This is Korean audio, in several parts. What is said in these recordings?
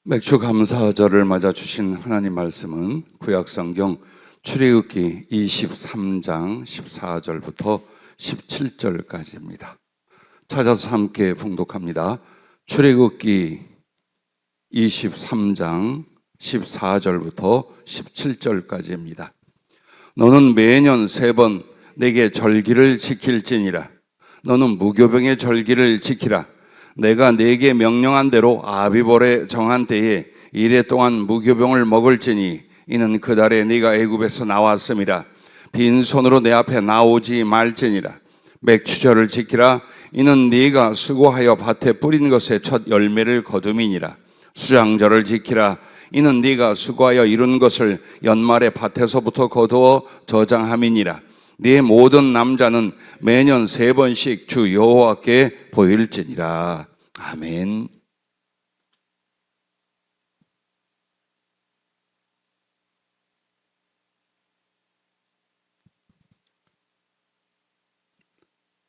맥주 감사절을 맞아 주신 하나님 말씀은 구약성경 출애굽기 23장 14절부터 17절까지입니다. 찾아서 함께 봉독합니다. 출애굽기 23장 14절부터 17절까지입니다. 너는 매년 3번 내게 절기를 지킬지니라. 너는 무교병의 절기를 지키라. 내가 네게 명령한 대로 아비볼에 정한 때에 이래 동안 무교병을 먹을지니 이는 그 달에 네가 애굽에서 나왔음이라. 빈손으로 내 앞에 나오지 말지니라. 맥추절을 지키라. 이는 네가 수고하여 밭에 뿌린 것의 첫 열매를 거둠이니라. 수장절을 지키라. 이는 네가 수고하여 이룬 것을 연말에 밭에서부터 거두어 저장함이니라. 네 모든 남자는 매년 3번씩 주 여호와께 보일지니라. 아멘.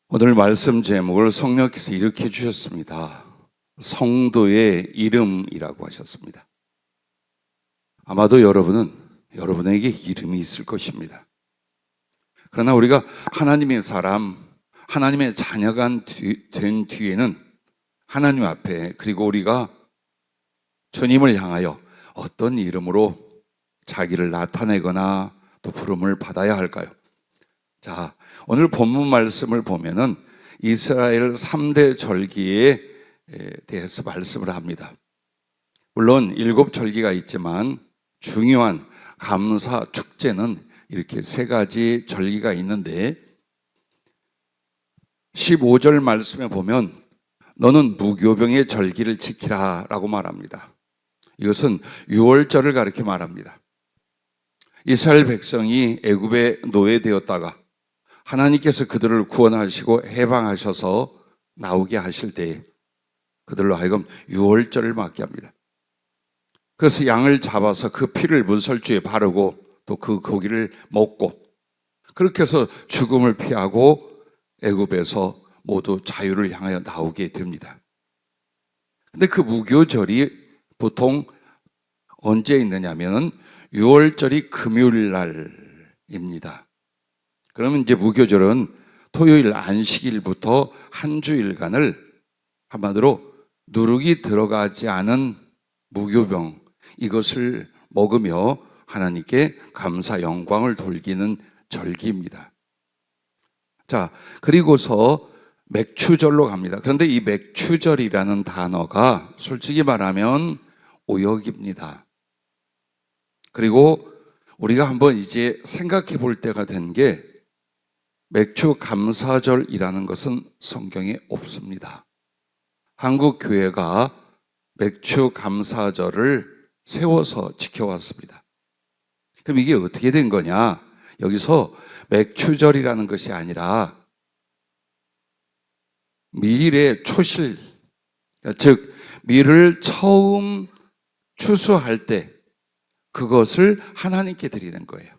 오늘 말씀 제목을 성령께서 이렇게 주셨습니다. 성도의 이름이라고 하셨습니다. 아마도 여러분에게 이름이 있을 것입니다. 그러나 우리가 하나님의 사람, 하나님의 자녀가 된 뒤에는 하나님 앞에, 그리고 우리가 주님을 향하여 어떤 이름으로 자기를 나타내거나 또 부름을 받아야 할까요? 자, 오늘 본문 말씀을 보면은 이스라엘 3대 절기에 대해서 말씀을 합니다. 물론 7절기가 있지만 중요한 감사 축제는 이렇게 3가지 절기가 있는데 15절 말씀에 보면 너는 무교병의 절기를 지키라 라고 말합니다. 이것은 유월절을 가리켜 말합니다. 이스라엘 백성이 애굽에 노예되었다가 하나님께서 그들을 구원하시고 해방하셔서 나오게 하실 때에 그들로 하여금 유월절을 맞게 합니다. 그래서 양을 잡아서 그 피를 문설주에 바르고 또 그 고기를 먹고 그렇게 해서 죽음을 피하고 애굽에서 모두 자유를 향하여 나오게 됩니다. 근데 그 무교절이 보통 언제 있느냐면은 6월절이 금요일 날입니다. 그러면 이제 무교절은 토요일 안식일부터 한 주일간을 한마디로 누룩이 들어가지 않은 무교병, 이것을 먹으며 하나님께 감사 영광을 돌리는 절기입니다. 자, 그리고서 맥추절로 갑니다. 그런데 이 맥추절이라는 단어가 솔직히 말하면 오역입니다. 그리고 우리가 한번 이제 생각해 볼 때가 된 게 맥추 감사절이라는 것은 성경에 없습니다. 한국 교회가 맥추 감사절을 세워서 지켜왔습니다. 그럼 이게 어떻게 된 거냐? 여기서 맥추절이라는 것이 아니라 밀의 초실, 즉 밀을 처음 추수할 때 그것을 하나님께 드리는 거예요.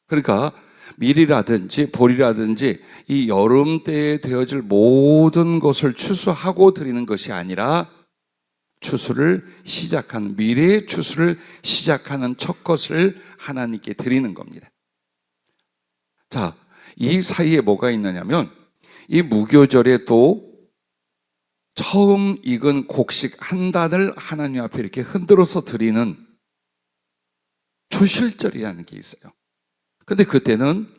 그러니까 밀이라든지 보리라든지 이 여름 때에 되어질 모든 것을 추수하고 드리는 것이 아니라 추수를 시작하는, 미래의 추수를 시작하는 첫 것을 하나님께 드리는 겁니다. 자, 이 사이에 뭐가 있느냐면 이 무교절에 또 처음 익은 곡식 한 단을 하나님 앞에 이렇게 흔들어서 드리는 초실절이라는 게 있어요. 근데 그때는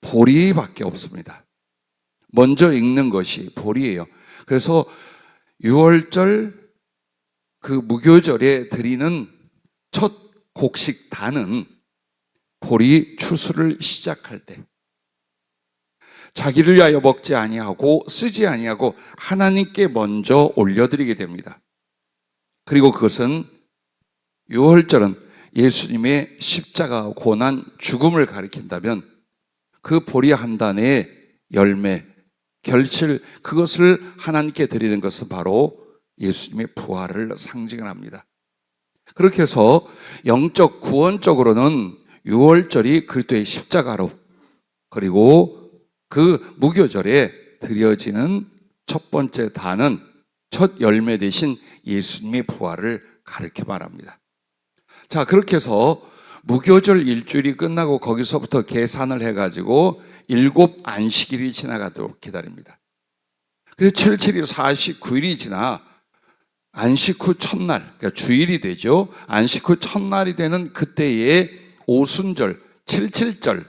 보리밖에 없습니다. 먼저 익는 것이 보리예요. 그래서 6월절 그 무교절에 드리는 첫 곡식 단은 보리 추수를 시작할 때 자기를 위하여 먹지 아니하고 쓰지 아니하고 하나님께 먼저 올려드리게 됩니다. 그리고 그것은 6월절은 예수님의 십자가 고난 죽음을 가리킨다면 그 보리 한 단의 열매, 결실, 그것을 하나님께 드리는 것은 바로 예수님의 부활을 상징을 합니다. 그렇게 해서 영적 구원적으로는 6월절이 그리스도의 십자가로, 그리고 그 무교절에 드려지는 첫 번째 단은 첫 열매 대신 예수님의 부활을 가르쳐 말합니다. 자, 그렇게 해서 무교절 일주일이 끝나고 거기서부터 계산을 해가지고 7 안식일이 지나가도록 기다립니다. 그래서 77이 49일이 지나 안식 후 첫날, 그러니까 주일이 되죠. 안식 후 첫날이 되는 그때에 오순절, 77절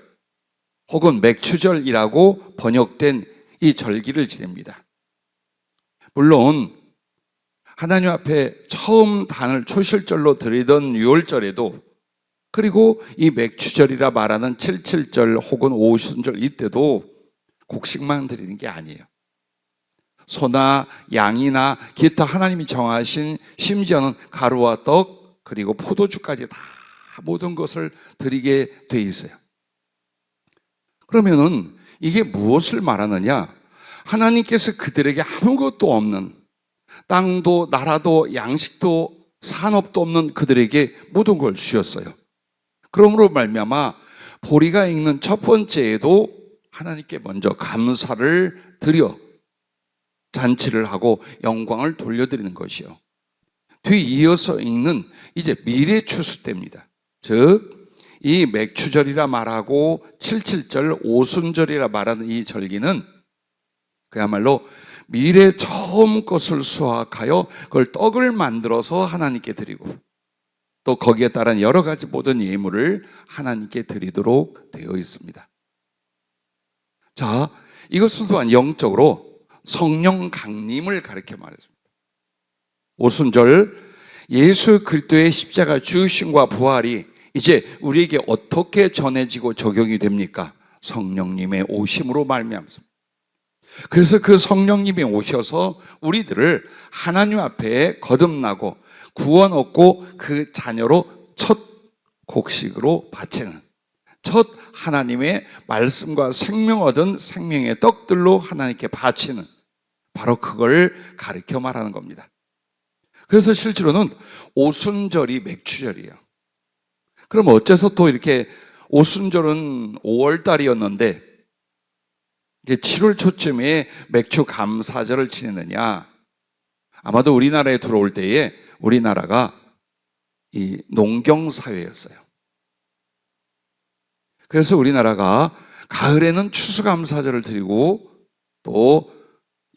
혹은 맥추절이라고 번역된 이 절기를 지냅니다. 물론 하나님 앞에 처음 단을 초실절로 드리던 유월절에도, 그리고 이 맥추절이라 말하는 77절 혹은 오순절 이때도 곡식만 드리는 게 아니에요. 소나 양이나 기타 하나님이 정하신, 심지어는 가루와 떡 그리고 포도주까지 다 모든 것을 드리게 돼 있어요. 그러면은 이게 무엇을 말하느냐? 하나님께서 그들에게 아무것도 없는, 땅도 나라도 양식도 산업도 없는 그들에게 모든 걸 주셨어요. 그러므로 말미암아 보리가 익는 첫 번째에도 하나님께 먼저 감사를 드려 잔치를 하고 영광을 돌려드리는 것이요. 뒤이어서 읽는 이제 미래 추수 때입니다. 즉 이 맥추절이라 말하고 77절 오순절이라 말하는 이 절기는 그야말로 미래 처음 것을 수확하여 그걸 떡을 만들어서 하나님께 드리고, 또 거기에 따른 여러 가지 모든 예물을 하나님께 드리도록 되어 있습니다. 자, 이것은 또한 영적으로 성령 강림을 가르쳐 말했습니다. 오순절 예수 그리스도의 십자가 죽으심과 부활이 이제 우리에게 어떻게 전해지고 적용이 됩니까? 성령님의 오심으로 말미암습니다. 그래서 그 성령님이 오셔서 우리들을 하나님 앞에 거듭나고 구원 얻고 그 자녀로 첫 곡식으로 바치는, 첫 하나님의 말씀과 생명 얻은 생명의 떡들로 하나님께 바치는, 바로 그걸 가르쳐 말하는 겁니다. 그래서 실제로는 오순절이 맥추절이에요. 그럼 어째서 또 이렇게 오순절은 5월 달이었는데 7월 초쯤에 맥추 감사절을 지내느냐? 아마도 우리나라에 들어올 때에 우리나라가 이 농경사회였어요. 그래서 우리나라가 가을에는 추수감사절을 드리고 또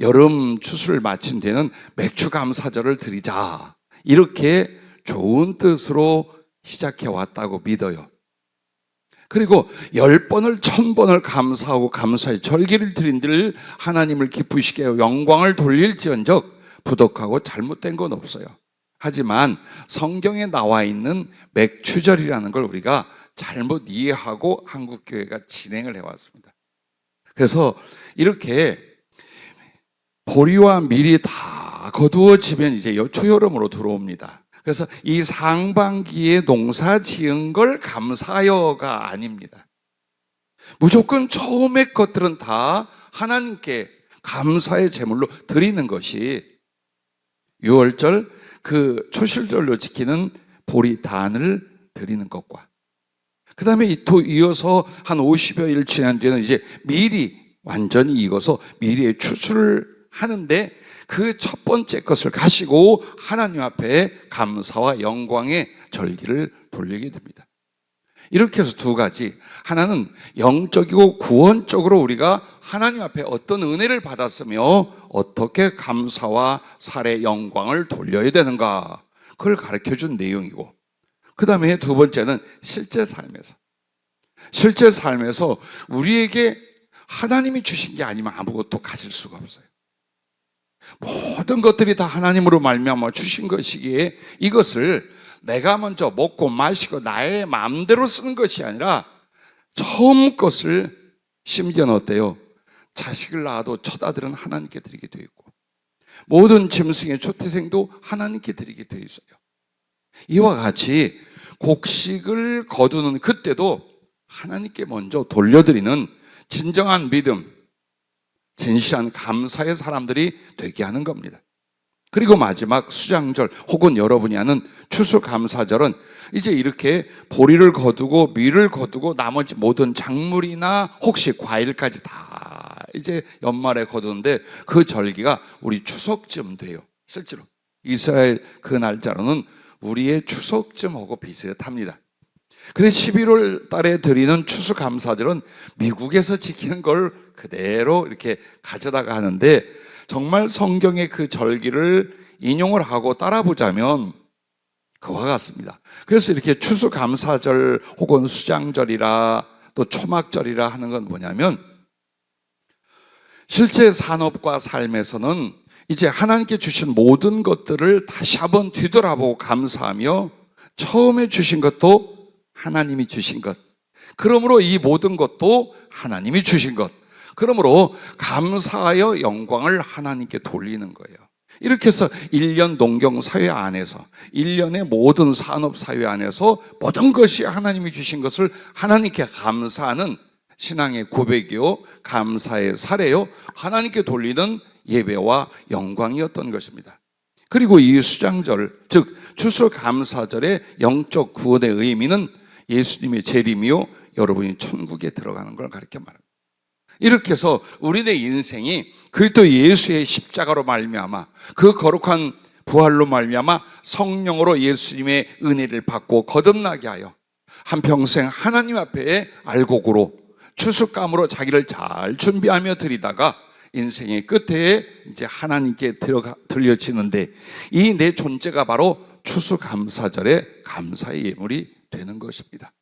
여름 추수를 마친 뒤에는 맥추감사절을 드리자, 이렇게 좋은 뜻으로 시작해 왔다고 믿어요. 그리고 10번을 1000번을 감사하고 감사의 절기를 드린들 하나님을 기쁘시게 하여 영광을 돌릴지언정 부족하고 잘못된 건 없어요. 하지만 성경에 나와 있는 맥추절이라는 걸 우리가 잘못 이해하고 한국교회가 진행을 해왔습니다. 그래서 이렇게 보리와 밀이 다 거두어지면 이제 초여름으로 들어옵니다. 그래서 이 상반기에 농사 지은 걸 감사하여가 아닙니다. 무조건 처음의 것들은 다 하나님께 감사의 제물로 드리는 것이 유월절 그 초실절로 지키는 보리단을 드리는 것과, 그 다음에 또 이어서 한 50여일 지난 뒤에는 이제 밀이 완전히 익어서 밀의 추수를 하는데 그 첫 번째 것을 가지고 하나님 앞에 감사와 영광의 절기를 돌리게 됩니다. 이렇게 해서 두 가지, 하나는 영적이고 구원적으로 우리가 하나님 앞에 어떤 은혜를 받았으며 어떻게 감사와 살의 영광을 돌려야 되는가, 그걸 가르쳐준 내용이고, 그 다음에 두 번째는 실제 삶에서 우리에게 하나님이 주신 게 아니면 아무것도 가질 수가 없어요. 모든 것들이 다 하나님으로 말미암아 주신 것이기에 이것을 내가 먼저 먹고 마시고 나의 마음대로 쓰는 것이 아니라 처음 것을, 심지어는 어때요? 자식을 낳아도 첫 아들은 하나님께 드리게 되어 있고 모든 짐승의 초태생도 하나님께 드리게 되어 있어요. 이와 같이 곡식을 거두는 그때도 하나님께 먼저 돌려드리는 진정한 믿음, 진실한 감사의 사람들이 되게 하는 겁니다. 그리고 마지막 수장절 혹은 여러분이 하는 추수감사절은 이제 이렇게 보리를 거두고 밀을 거두고 나머지 모든 작물이나 혹시 과일까지 다 이제 연말에 거두는데 그 절기가 우리 추석쯤 돼요. 실제로 이스라엘 그 날짜로는 우리의 추석쯤하고 비슷합니다. 그래서 11월 달에 드리는 추수감사절은 미국에서 지키는 걸 그대로 이렇게 가져다가 하는데, 정말 성경의 그 절기를 인용을 하고 따라보자면 그와 같습니다. 그래서 이렇게 추수감사절 혹은 수장절이라 또 초막절이라 하는 건 뭐냐면, 실제 산업과 삶에서는 이제 하나님께 주신 모든 것들을 다시 한번 뒤돌아보고 감사하며, 처음에 주신 것도 하나님이 주신 것, 그러므로 이 모든 것도 하나님이 주신 것, 그러므로 감사하여 영광을 하나님께 돌리는 거예요. 이렇게 해서 1년 농경사회 안에서, 1년의 모든 산업사회 안에서 모든 것이 하나님이 주신 것을 하나님께 감사하는 신앙의 고백이요, 감사의 사례요, 하나님께 돌리는 예배와 영광이었던 것입니다. 그리고 이 수장절, 즉 추수감사절의 영적 구원의 의미는 예수님의 재림이요, 여러분이 천국에 들어가는 걸 가르쳐 말합니다. 이렇게 해서 우리의 인생이 그리스도 예수의 십자가로 말미암아, 그 거룩한 부활로 말미암아 성령으로 예수님의 은혜를 받고 거듭나게 하여 한평생 하나님 앞에 알곡으로 추수감으로 자기를 잘 준비하며 드리다가 인생의 끝에 이제 하나님께 들려지는데, 이 내 존재가 바로 추수감사절의 감사의 예물이 되는 것입니다.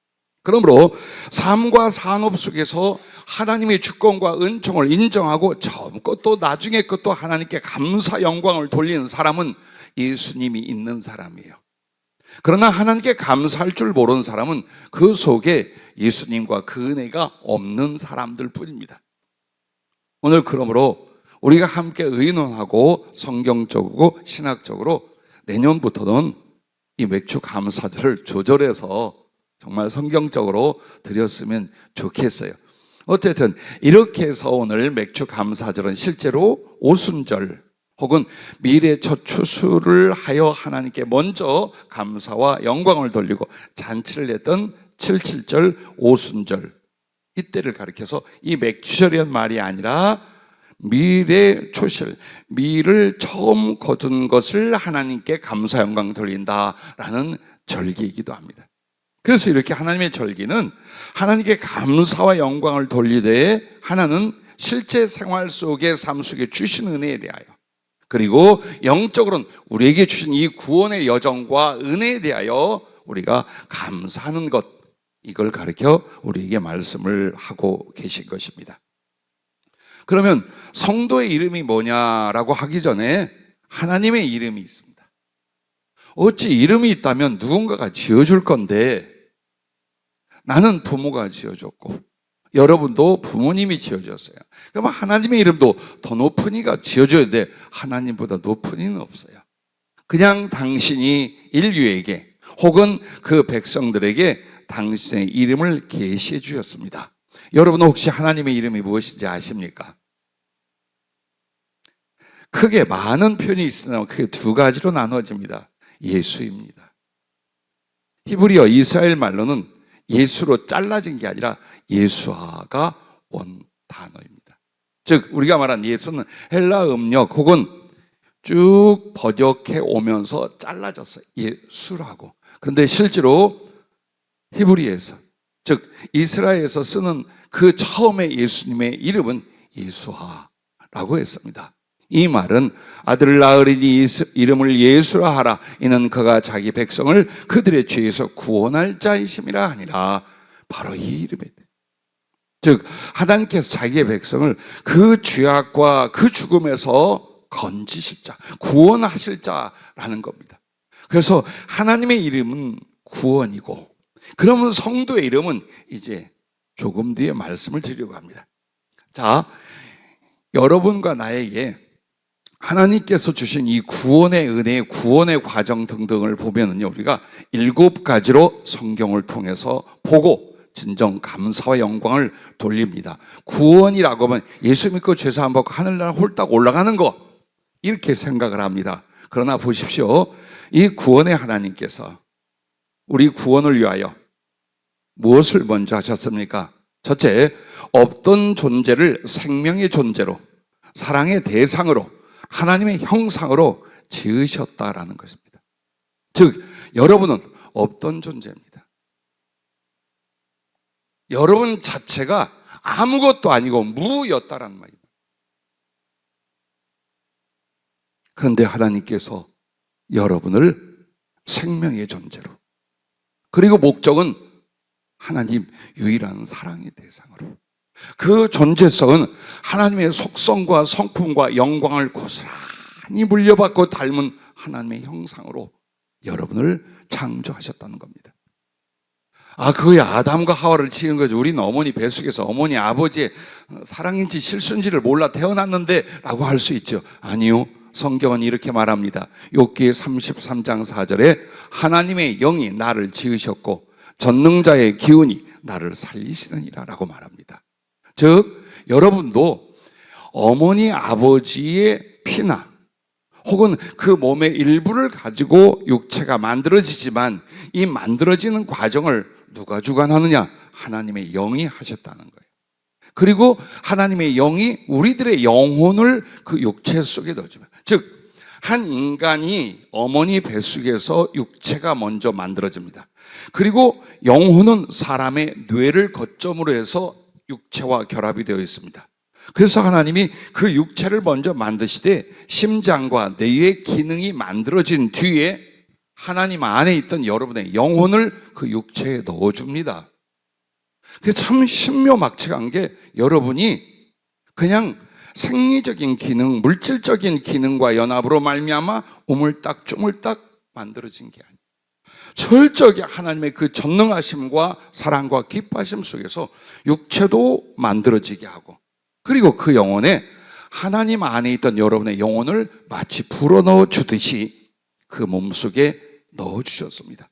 그러므로 삶과 산업 속에서 하나님의 주권과 은총을 인정하고 처음 것도 나중에 것도 하나님께 감사 영광을 돌리는 사람은 예수님이 있는 사람이에요. 그러나 하나님께 감사할 줄 모르는 사람은 그 속에 예수님과 그 은혜가 없는 사람들 뿐입니다. 오늘 그러므로 우리가 함께 의논하고 성경적이고 신학적으로 내년부터는 이 맥주 감사절을 조절해서 정말 성경적으로 드렸으면 좋겠어요. 어쨌든 이렇게 해서 오늘 맥주 감사절은 실제로 오순절 혹은 미래 첫 추수를 하여 하나님께 먼저 감사와 영광을 돌리고 잔치를 냈던 77절 오순절, 이때를 가리켜서 이 맥주절이란 말이 아니라 밀의 초실, 밀을 처음 거둔 것을 하나님께 감사 영광 돌린다라는 절기이기도 합니다. 그래서 이렇게 하나님의 절기는 하나님께 감사와 영광을 돌리되, 하나는 실제 생활 속의 삶 속에 주신 은혜에 대하여, 그리고 영적으로는 우리에게 주신 이 구원의 여정과 은혜에 대하여 우리가 감사하는 것, 이걸 가르쳐 우리에게 말씀을 하고 계신 것입니다. 그러면 성도의 이름이 뭐냐라고 하기 전에 하나님의 이름이 있습니다. 어찌 이름이 있다면 누군가가 지어줄 건데, 나는 부모가 지어줬고 여러분도 부모님이 지어줬어요. 그럼 하나님의 이름도 더 높은 이가 지어줘야 돼. 하나님보다 높은 이는 없어요. 그냥 당신이 인류에게 혹은 그 백성들에게 당신의 이름을 계시해 주셨습니다. 여러분 혹시 하나님의 이름이 무엇인지 아십니까? 크게 많은 표현이 있으나 크게 두 가지로 나누어집니다. 예수입니다. 히브리어 이스라엘 말로는 예수로 잘라진 게 아니라 예수아가 온 단어입니다. 즉 우리가 말한 예수는 헬라 음력 혹은 쭉 번역해 오면서 잘라졌어요. 예수라고. 그런데 실제로 히브리에서, 즉 이스라엘에서 쓰는 그 처음에 예수님의 이름은 예수아라고 했습니다. 이 말은 아들을 낳으리니 이름을 예수라 하라. 이는 그가 자기 백성을 그들의 죄에서 구원할 자이심이라 하니라. 바로 이 이름에, 즉 하나님께서 자기의 백성을 그 죄악과 그 죽음에서 건지실 자, 구원하실 자라는 겁니다. 그래서 하나님의 이름은 구원이고, 그러면 성도의 이름은 이제 조금 뒤에 말씀을 드리려고 합니다. 자, 여러분과 나에게 하나님께서 주신 이 구원의 은혜, 구원의 과정 등등을 보면은요, 우리가 7가지로 성경을 통해서 보고 진정 감사와 영광을 돌립니다. 구원이라고 하면 예수 믿고 죄 사함 받고 하늘나라 홀딱 올라가는 것, 이렇게 생각을 합니다. 그러나 보십시오, 이 구원의 하나님께서 우리 구원을 위하여 무엇을 먼저 하셨습니까? 첫째, 없던 존재를 생명의 존재로, 사랑의 대상으로, 하나님의 형상으로 지으셨다라는 것입니다. 즉 여러분은 없던 존재입니다. 여러분 자체가 아무것도 아니고 무였다라는 말입니다. 그런데 하나님께서 여러분을 생명의 존재로, 그리고 목적은 하나님 유일한 사랑의 대상으로, 그 존재성은 하나님의 속성과 성품과 영광을 고스란히 물려받고 닮은 하나님의 형상으로 여러분을 창조하셨다는 겁니다. 그게 아담과 하와를 지은 거죠. 우리는 어머니 뱃속에서 어머니 아버지의 사랑인지 실수인지를 몰라 태어났는데 라고 할 수 있죠. 아니요, 성경은 이렇게 말합니다. 욥기 33장 4절에 하나님의 영이 나를 지으셨고 전능자의 기운이 나를 살리시느니라 라고 말합니다. 즉 여러분도 어머니 아버지의 피나 혹은 그 몸의 일부를 가지고 육체가 만들어지지만, 이 만들어지는 과정을 누가 주관하느냐? 하나님의 영이 하셨다는 거예요. 그리고 하나님의 영이 우리들의 영혼을 그 육체 속에 넣어줍니다. 즉 한 인간이 어머니 뱃속에서 육체가 먼저 만들어집니다. 그리고 영혼은 사람의 뇌를 거점으로 해서 육체와 결합이 되어 있습니다. 그래서 하나님이 그 육체를 먼저 만드시되 심장과 뇌의 기능이 만들어진 뒤에 하나님 안에 있던 여러분의 영혼을 그 육체에 넣어줍니다. 그게 참 신묘막측한 게, 여러분이 그냥 생리적인 기능, 물질적인 기능과 연합으로 말미암아 우물딱쭈물딱 만들어진 게 아니에요. 철저하게 하나님의 그 전능하심과 사랑과 기뻐하심 속에서 육체도 만들어지게 하고, 그리고 그 영혼에 하나님 안에 있던 여러분의 영혼을 마치 불어넣어 주듯이 그 몸속에 넣어주셨습니다.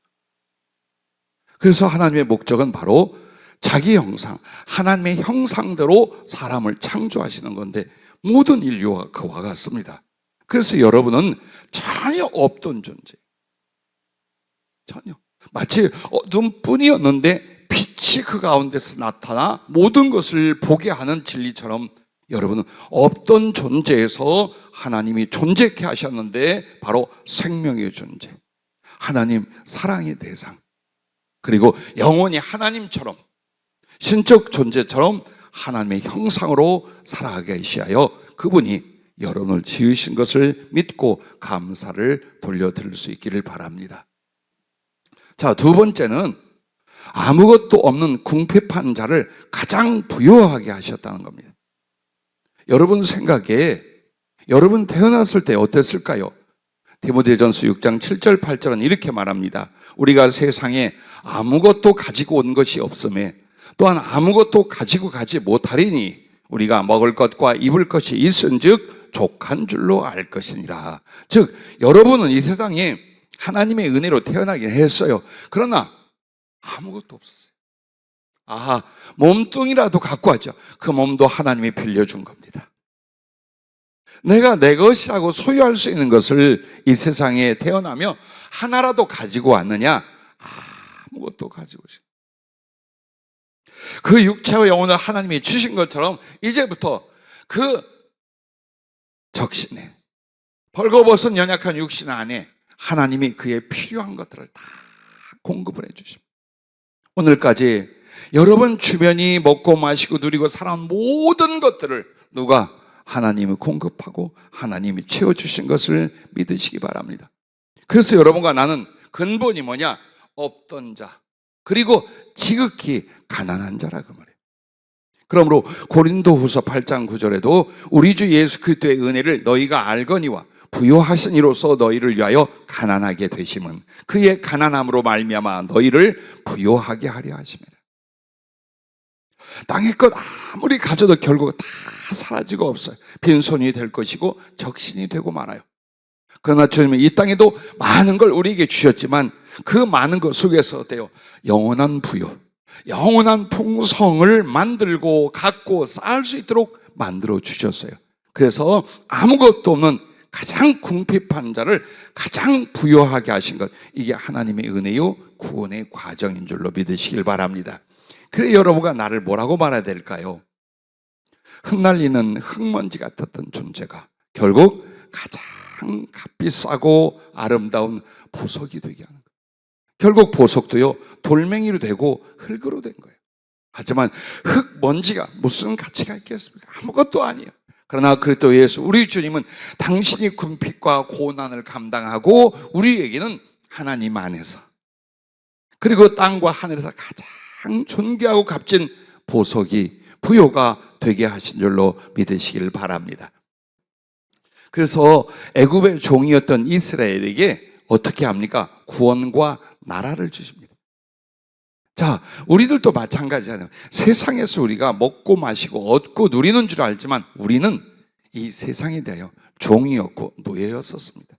그래서 하나님의 목적은 바로 자기 형상, 하나님의 형상대로 사람을 창조하시는 건데, 모든 인류가 그와 같습니다. 그래서 여러분은 전혀 없던 존재, 전혀 마치 어둠뿐이었는데 빛이 그 가운데서 나타나 모든 것을 보게 하는 진리처럼, 여러분은 없던 존재에서 하나님이 존재케 하셨는데 바로 생명의 존재, 하나님 사랑의 대상, 그리고 영원히 하나님처럼 신적 존재처럼 하나님의 형상으로 살아가게 하시하여 그분이 여러분을 지으신 것을 믿고 감사를 돌려드릴 수 있기를 바랍니다. 자, 두 번째는 아무것도 없는 궁핍한 자를 가장 부유하게 하셨다는 겁니다. 여러분 생각에 여러분 태어났을 때 어땠을까요? 디모데전서 6장 7절 8절은 이렇게 말합니다. 우리가 세상에 아무것도 가지고 온 것이 없음에 또한 아무것도 가지고 가지 못하리니 우리가 먹을 것과 입을 것이 있은즉 족한 줄로 알 것이니라. 즉 여러분은 이 세상에 하나님의 은혜로 태어나긴 했어요. 그러나 아무것도 없었어요. 몸뚱이라도 갖고 왔죠. 그 몸도 하나님이 빌려준 겁니다. 내가 내 것이라고 소유할 수 있는 것을 이 세상에 태어나며 하나라도 가지고 왔느냐? 아무것도 가지고 오신. 그 육체와 영혼을 하나님이 주신 것처럼 이제부터 그 적신에 벌거벗은 연약한 육신 안에 하나님이 그의 필요한 것들을 다 공급을 해 주십니다. 오늘까지 여러분 주변이 먹고 마시고 누리고 살아온 모든 것들을 누가? 하나님이 공급하고 하나님이 채워주신 것을 믿으시기 바랍니다. 그래서 여러분과 나는 근본이 뭐냐? 없던 자, 그리고 지극히 가난한 자라 그 말이에요. 그러므로 고린도후서 8장 9절에도 우리 주 예수 그리스도의 은혜를 너희가 알거니와 부요하신 이로써 너희를 위하여 가난하게 되심은 그의 가난함으로 말미암아 너희를 부요하게 하려 하심이라. 땅의 것 아무리 가져도 결국 다 사라지고 없어요. 빈손이 될 것이고 적신이 되고 말아요. 그러나 주님은 이 땅에도 많은 걸 우리에게 주셨지만 그 많은 것 속에서 어때요? 영원한 부요, 영원한 풍성을 만들고 갖고 쌓을 수 있도록 만들어 주셨어요. 그래서 아무것도 없는 가장 궁핍한 자를 가장 부요하게 하신 것, 이게 하나님의 은혜요 구원의 과정인 줄로 믿으시길 바랍니다. 그래 여러분과 나를 뭐라고 말해야 될까요? 흩날리는 흙먼지 같았던 존재가 결국 가장 가장 값이 싸고 아름다운 보석이 되게 하는 거예요. 결국 보석도요, 돌멩이로 되고 흙으로 된 거예요. 하지만 흙, 먼지가 무슨 가치가 있겠습니까? 아무것도 아니에요. 그러나 그리스도 예수, 우리 주님은 당신이 궁핍과 고난을 감당하고 우리에게는 하나님 안에서, 그리고 땅과 하늘에서 가장 존귀하고 값진 보석이 부요가 되게 하신 줄로 믿으시길 바랍니다. 그래서 애굽의 종이었던 이스라엘에게 어떻게 합니까? 구원과 나라를 주십니다. 자, 우리들도 마찬가지잖아요. 세상에서 우리가 먹고 마시고 얻고 누리는 줄 알지만 우리는 이 세상에 대하여 종이었고 노예였었습니다.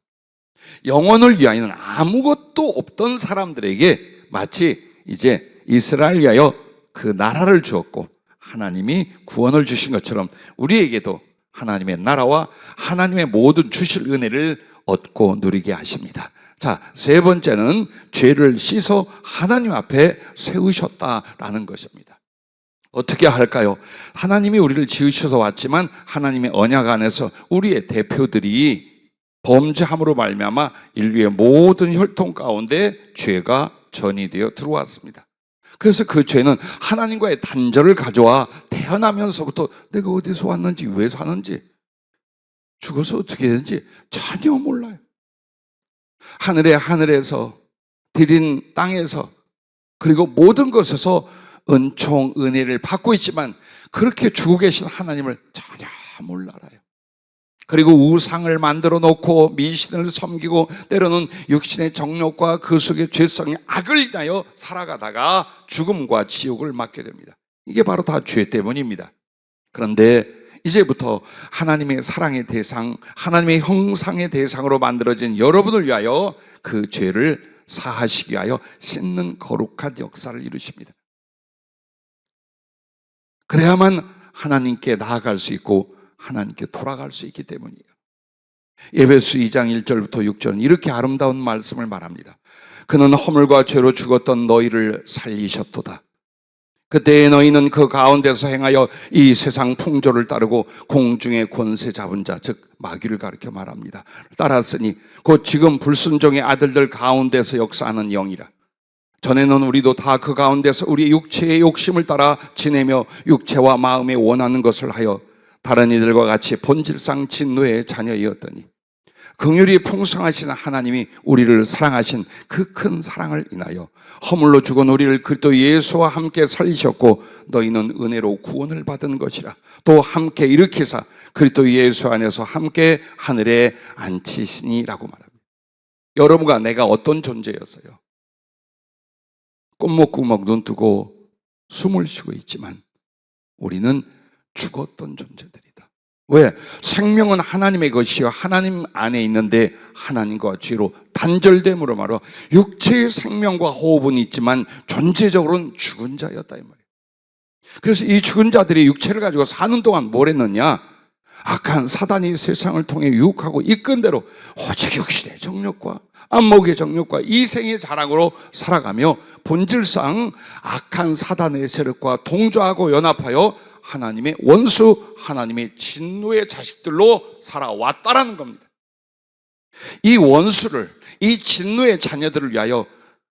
영혼을 위하여는 아무것도 없던 사람들에게 마치 이제 이스라엘 위하여 그 나라를 주었고 하나님이 구원을 주신 것처럼 우리에게도 하나님의 나라와 하나님의 모든 주실 은혜를 얻고 누리게 하십니다. 자, 세 번째는 죄를 씻어 하나님 앞에 세우셨다라는 것입니다. 어떻게 할까요? 하나님이 우리를 지으셔서 왔지만 하나님의 언약 안에서 우리의 대표들이 범죄함으로 말미암아 인류의 모든 혈통 가운데 죄가 전이되어 들어왔습니다. 그래서 그 죄는 하나님과의 단절을 가져와 태어나면서부터 내가 어디서 왔는지, 왜 사는지, 죽어서 어떻게 되는지 전혀 몰라요. 하늘에서, 디딘 땅에서, 그리고 모든 것에서 은총, 은혜를 받고 있지만 그렇게 주고 계신 하나님을 전혀 못 알아요. 그리고 우상을 만들어 놓고 미신을 섬기고 때로는 육신의 정욕과 그 속의 죄성의 악을 인하여 살아가다가 죽음과 지옥을 맞게 됩니다. 이게 바로 다 죄 때문입니다. 그런데 이제부터 하나님의 사랑의 대상, 하나님의 형상의 대상으로 만들어진 여러분을 위하여 그 죄를 사하시기 위하여 씻는 거룩한 역사를 이루십니다. 그래야만 하나님께 나아갈 수 있고 하나님께 돌아갈 수 있기 때문이에요. 에베소 2장 1절부터 6절은 이렇게 아름다운 말씀을 말합니다. 그는 허물과 죄로 죽었던 너희를 살리셨도다. 그때에 너희는 그 가운데서 행하여 이 세상 풍조를 따르고 공중의 권세 잡은 자, 즉 마귀를 가리켜 말합니다. 따랐으니 곧 지금 불순종의 아들들 가운데서 역사하는 영이라. 전에는 우리도 다 그 가운데서 우리 육체의 욕심을 따라 지내며 육체와 마음에 원하는 것을 하여 다른 이들과 같이 본질상 진노의 자녀이었더니 긍휼이 풍성하신 하나님이 우리를 사랑하신 그 큰 사랑을 인하여 허물로 죽은 우리를 그리스도 예수와 함께 살리셨고 너희는 은혜로 구원을 받은 것이라. 또 함께 일으키사 그리스도 예수 안에서 함께 하늘에 앉히시니라고 말합니다. 여러분과 내가 어떤 존재였어요? 꼼목구멍 눈 뜨고 숨을 쉬고 있지만 우리는 죽었던 존재들이다. 왜? 생명은 하나님의 것이요 하나님 안에 있는데 하나님과 죄로 단절됨으로 말로 육체의 생명과 호흡은 있지만 존재적으로는 죽은 자였다 이 말이에요. 그래서 이 죽은 자들이 육체를 가지고 사는 동안 뭘 했느냐? 악한 사단이 세상을 통해 유혹하고 이끈 대로 오직 육신의 정욕과 안목의 정욕과 이생의 자랑으로 살아가며 본질상 악한 사단의 세력과 동조하고 연합하여 하나님의 원수, 하나님의 진노의 자식들로 살아왔다라는 겁니다. 이 원수를, 이 진노의 자녀들을 위하여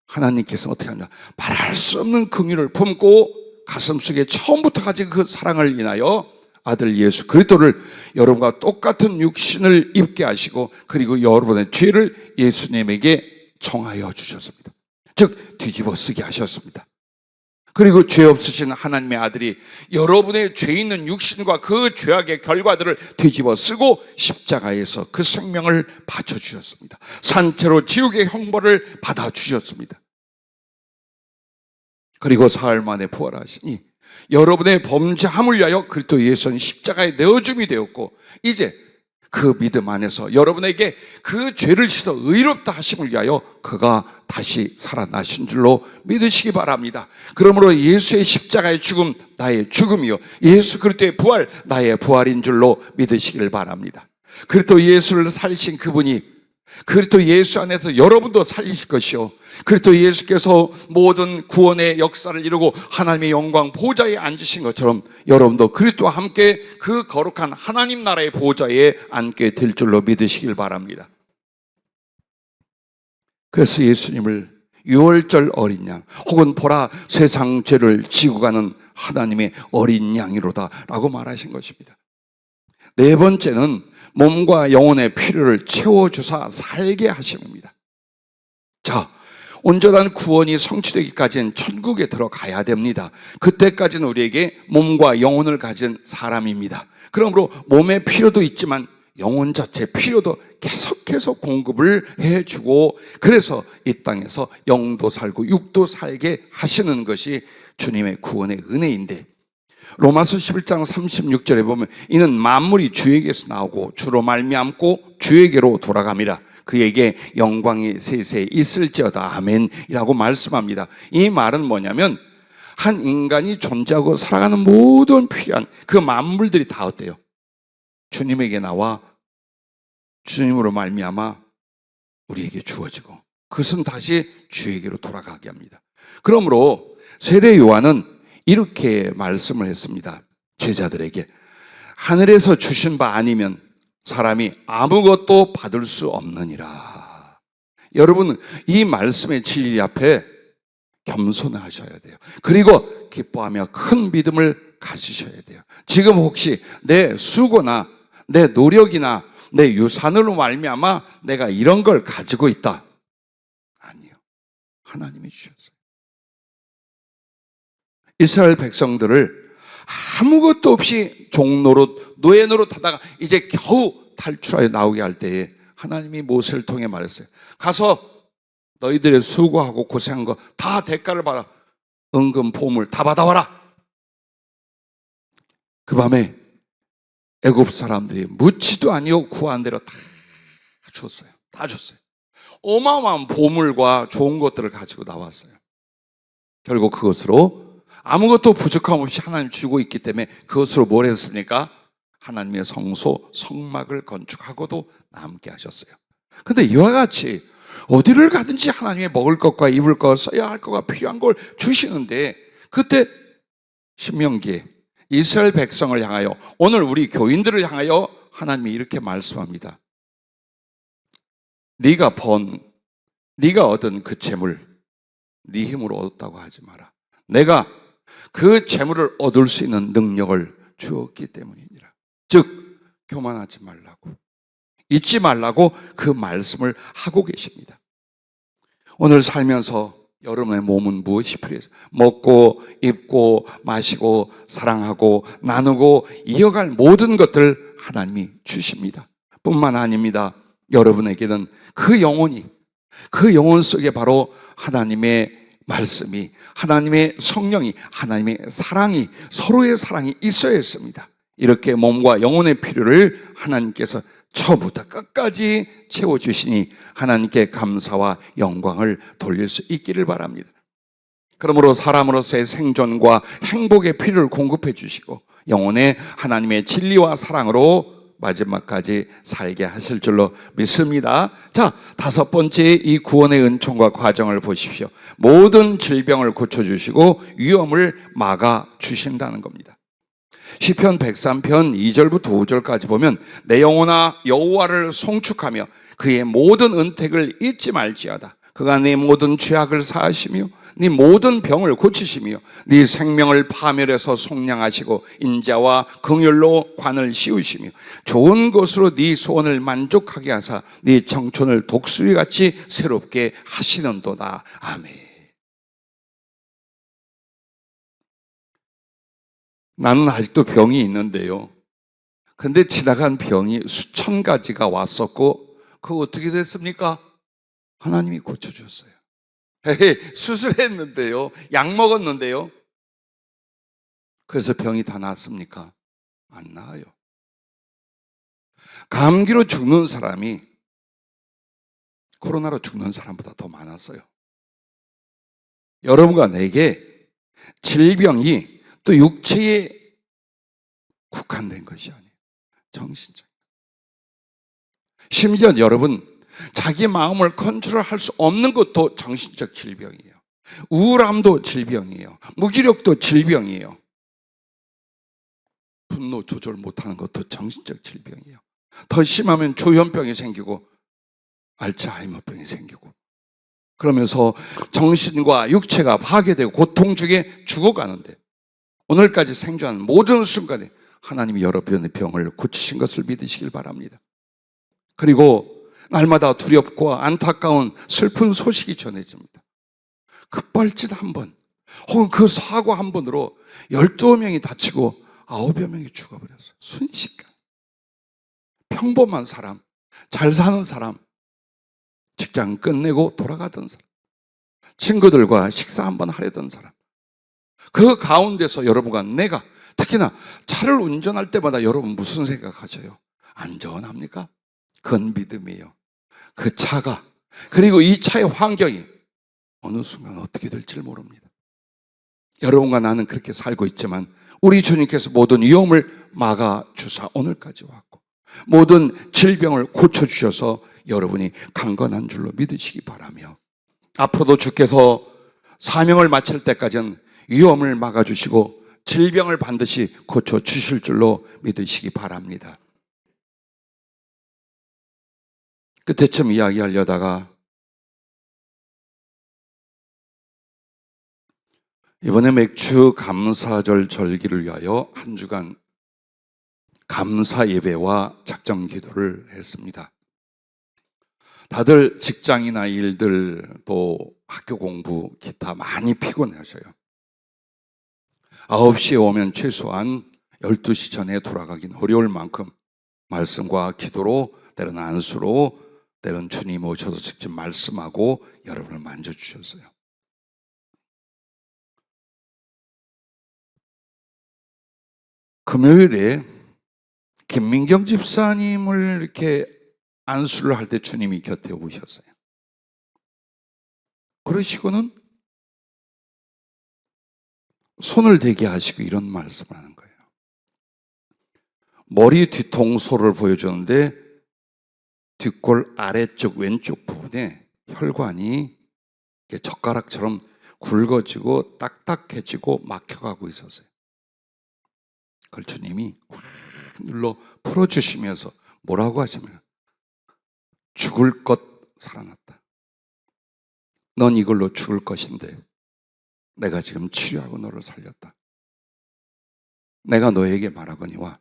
하나님께서 어떻게 하냐? 말할 수 없는 긍휼을 품고 가슴속에 처음부터 가진 그 사랑을 인하여 아들 예수 그리스도를 여러분과 똑같은 육신을 입게 하시고 그리고 여러분의 죄를 예수님에게 정하여 주셨습니다. 즉 뒤집어 쓰게 하셨습니다. 그리고 죄 없으신 하나님의 아들이 여러분의 죄 있는 육신과 그 죄악의 결과들을 뒤집어 쓰고 십자가에서 그 생명을 바쳐주셨습니다. 산채로 지옥의 형벌을 받아주셨습니다. 그리고 사흘 만에 부활하시니 여러분의 범죄함을 위하여 그리스도 예수는 십자가에 내어줌이 되었고 이제 그 믿음 안에서 여러분에게 그 죄를 씻어 의롭다 하심을 위하여 그가 다시 살아나신 줄로 믿으시기 바랍니다. 그러므로 예수의 십자가의 죽음 나의 죽음이요 예수 그리스도의 부활 나의 부활인 줄로 믿으시길 바랍니다. 그리스도 예수를 살리신 그분이 그리스도 예수 안에서 여러분도 살리실 것이요, 그리스도 예수께서 모든 구원의 역사를 이루고 하나님의 영광 보좌에 앉으신 것처럼 여러분도 그리스도와 함께 그 거룩한 하나님 나라의 보좌에 앉게 될 줄로 믿으시길 바랍니다. 그래서 예수님을 유월절 어린 양, 혹은 보라 세상 죄를 지고 가는 하나님의 어린 양이로다 라고 말하신 것입니다. 네 번째는 몸과 영혼의 필요를 채워주사 살게 하십니다. 자, 온전한 구원이 성취되기까지는 천국에 들어가야 됩니다. 그때까지는 우리에게 몸과 영혼을 가진 사람입니다. 그러므로 몸의 필요도 있지만 영혼 자체 필요도 계속해서 공급을 해주고, 그래서 이 땅에서 영도 살고 육도 살게 하시는 것이 주님의 구원의 은혜인데, 로마서 11장 36절에 보면 이는 만물이 주에게서 나오고 주로 말미암고 주에게로 돌아갑니다. 그에게 영광이 세세 있을지어다 아멘이라고 말씀합니다. 이 말은 뭐냐면 한 인간이 존재하고 살아가는 모든 필요한 그 만물들이 다 어때요? 주님에게 나와 주님으로 말미암아 우리에게 주어지고 그것은 다시 주에게로 돌아가게 합니다. 그러므로 세례 요한은 이렇게 말씀을 했습니다. 제자들에게 하늘에서 주신 바 아니면 사람이 아무것도 받을 수 없느니라. 여러분, 이 말씀의 진리 앞에 겸손하셔야 돼요. 그리고 기뻐하며 큰 믿음을 가지셔야 돼요. 지금 혹시 내 수고나 내 노력이나 내 유산으로 말미암아 내가 이런 걸 가지고 있다. 아니요. 하나님이 주셨어요. 이스라엘 백성들을 아무것도 없이 종노릇, 노예노릇 하다가 이제 겨우 탈출하여 나오게 할 때에 하나님이 모세를 통해 말했어요. 가서 너희들의 수고하고 고생한 거 다 대가를 받아. 은금, 보물 다 받아와라. 그 밤에 애굽 사람들이 묻지도 아니하고 구한 대로 다 줬어요. 다 줬어요. 어마어마한 보물과 좋은 것들을 가지고 나왔어요. 결국 그것으로 아무것도 부족함 없이 하나님 주고 있기 때문에 그것으로 뭘 했습니까? 하나님의 성소, 성막을 건축하고도 남게 하셨어요. 그런데 이와 같이 어디를 가든지 하나님의 먹을 것과 입을 것, 써야 할 것과 필요한 걸 주시는데, 그때 신명기에 이스라엘 백성을 향하여, 오늘 우리 교인들을 향하여 하나님이 이렇게 말씀합니다. 네가 얻은 그 재물 네 힘으로 얻었다고 하지 마라. 내가 그 재물을 얻을 수 있는 능력을 주었기 때문이니라. 즉 교만하지 말라고, 잊지 말라고 그 말씀을 하고 계십니다. 오늘 살면서 여러분의 몸은 무엇이 필요해요? 먹고 입고 마시고 사랑하고 나누고 이어갈 모든 것들 하나님이 주십니다. 뿐만 아닙니다. 여러분에게는 그 영혼 속에 바로 하나님의 말씀이, 하나님의 성령이, 하나님의 사랑이, 서로의 사랑이 있어야 했습니다. 이렇게 몸과 영혼의 필요를 하나님께서 처음부터 끝까지 채워주시니 하나님께 감사와 영광을 돌릴 수 있기를 바랍니다. 그러므로 사람으로서의 생존과 행복의 필요를 공급해 주시고 영혼의 하나님의 진리와 사랑으로 마지막까지 살게 하실 줄로 믿습니다. 자, 다섯 번째 이 구원의 은총과 과정을 보십시오. 모든 질병을 고쳐주시고 위험을 막아주신다는 겁니다. 시편 103편 2절부터 5절까지 보면 내 영혼아 여호와를 송축하며 그의 모든 은택을 잊지 말지어다. 그가 네 모든 죄악을 사하시며 네 모든 병을 고치시며 네 생명을 파멸해서 속량하시고 인자와 긍휼로 관을 씌우시며 좋은 것으로 네 소원을 만족하게 하사 네 청춘을 독수리같이 새롭게 하시는도다. 아멘. 나는 아직도 병이 있는데요. 근데 지나간 병이 수천 가지가 왔었고 그거 어떻게 됐습니까? 하나님이 고쳐주셨어요. 수술했는데요. 약 먹었는데요. 그래서 병이 다 나았습니까? 안 나아요. 감기로 죽는 사람이 코로나로 죽는 사람보다 더 많았어요. 여러분과 내게 질병이 또 육체에 국한된 것이 아니에요. 정신적. 심지어 여러분, 자기 마음을 컨트롤할 수 없는 것도 정신적 질병이에요. 우울함도 질병이에요. 무기력도 질병이에요. 분노 조절 못하는 것도 정신적 질병이에요. 더 심하면 조현병이 생기고 알츠하이머병이 생기고, 그러면서 정신과 육체가 파괴되고 고통 중에 죽어가는데, 오늘까지 생존하는 모든 순간에 하나님이 여러분의 병을 고치신 것을 믿으시길 바랍니다. 그리고 날마다 두렵고 안타까운 슬픈 소식이 전해집니다. 급발진 한 번, 혹은 그 사고 한 번으로 12명이 다치고 9여 명이 죽어버렸어요. 순식간. 평범한 사람, 잘 사는 사람, 직장 끝내고 돌아가던 사람, 친구들과 식사 한번 하려던 사람, 그 가운데서 여러분과 내가, 특히나 차를 운전할 때마다 여러분 무슨 생각하셔요? 안전합니까? 그건 믿음이에요. 그 차가, 그리고 이 차의 환경이 어느 순간 어떻게 될지 모릅니다. 여러분과 나는 그렇게 살고 있지만 우리 주님께서 모든 위험을 막아주사 오늘까지 왔고, 모든 질병을 고쳐주셔서 여러분이 강건한 줄로 믿으시기 바라며, 앞으로도 주께서 사명을 마칠 때까지는 위험을 막아주시고 질병을 반드시 고쳐주실 줄로 믿으시기 바랍니다. 그때쯤 이야기하려다가 이번에 맥주 감사절 절기를 위하여 한 주간 감사 예배와 작정 기도를 했습니다. 다들 직장이나 일들, 또 학교 공부, 기타 많이 피곤하셔요. 9시에 오면 최소한 12시 전에 돌아가긴 어려울 만큼 말씀과 기도로, 때로는 안수로, 때로는 주님 오셔서 직접 말씀하고 여러분을 만져주셨어요. 금요일에 김민경 집사님을 이렇게 안수를 할 때 주님이 곁에 오셨어요. 그러시고는 손을 대게 하시고 이런 말씀을 하는 거예요. 머리 뒤통수를 보여주는데 뒷골 아래쪽 왼쪽 부분에 혈관이 젓가락처럼 굵어지고 딱딱해지고 막혀가고 있었어요. 그걸 주님이 확 눌러 풀어주시면서 뭐라고 하시면, 죽을 것 살아났다. 넌 이걸로 죽을 것인데 내가 지금 치료하고 너를 살렸다. 내가 너에게 말하거니와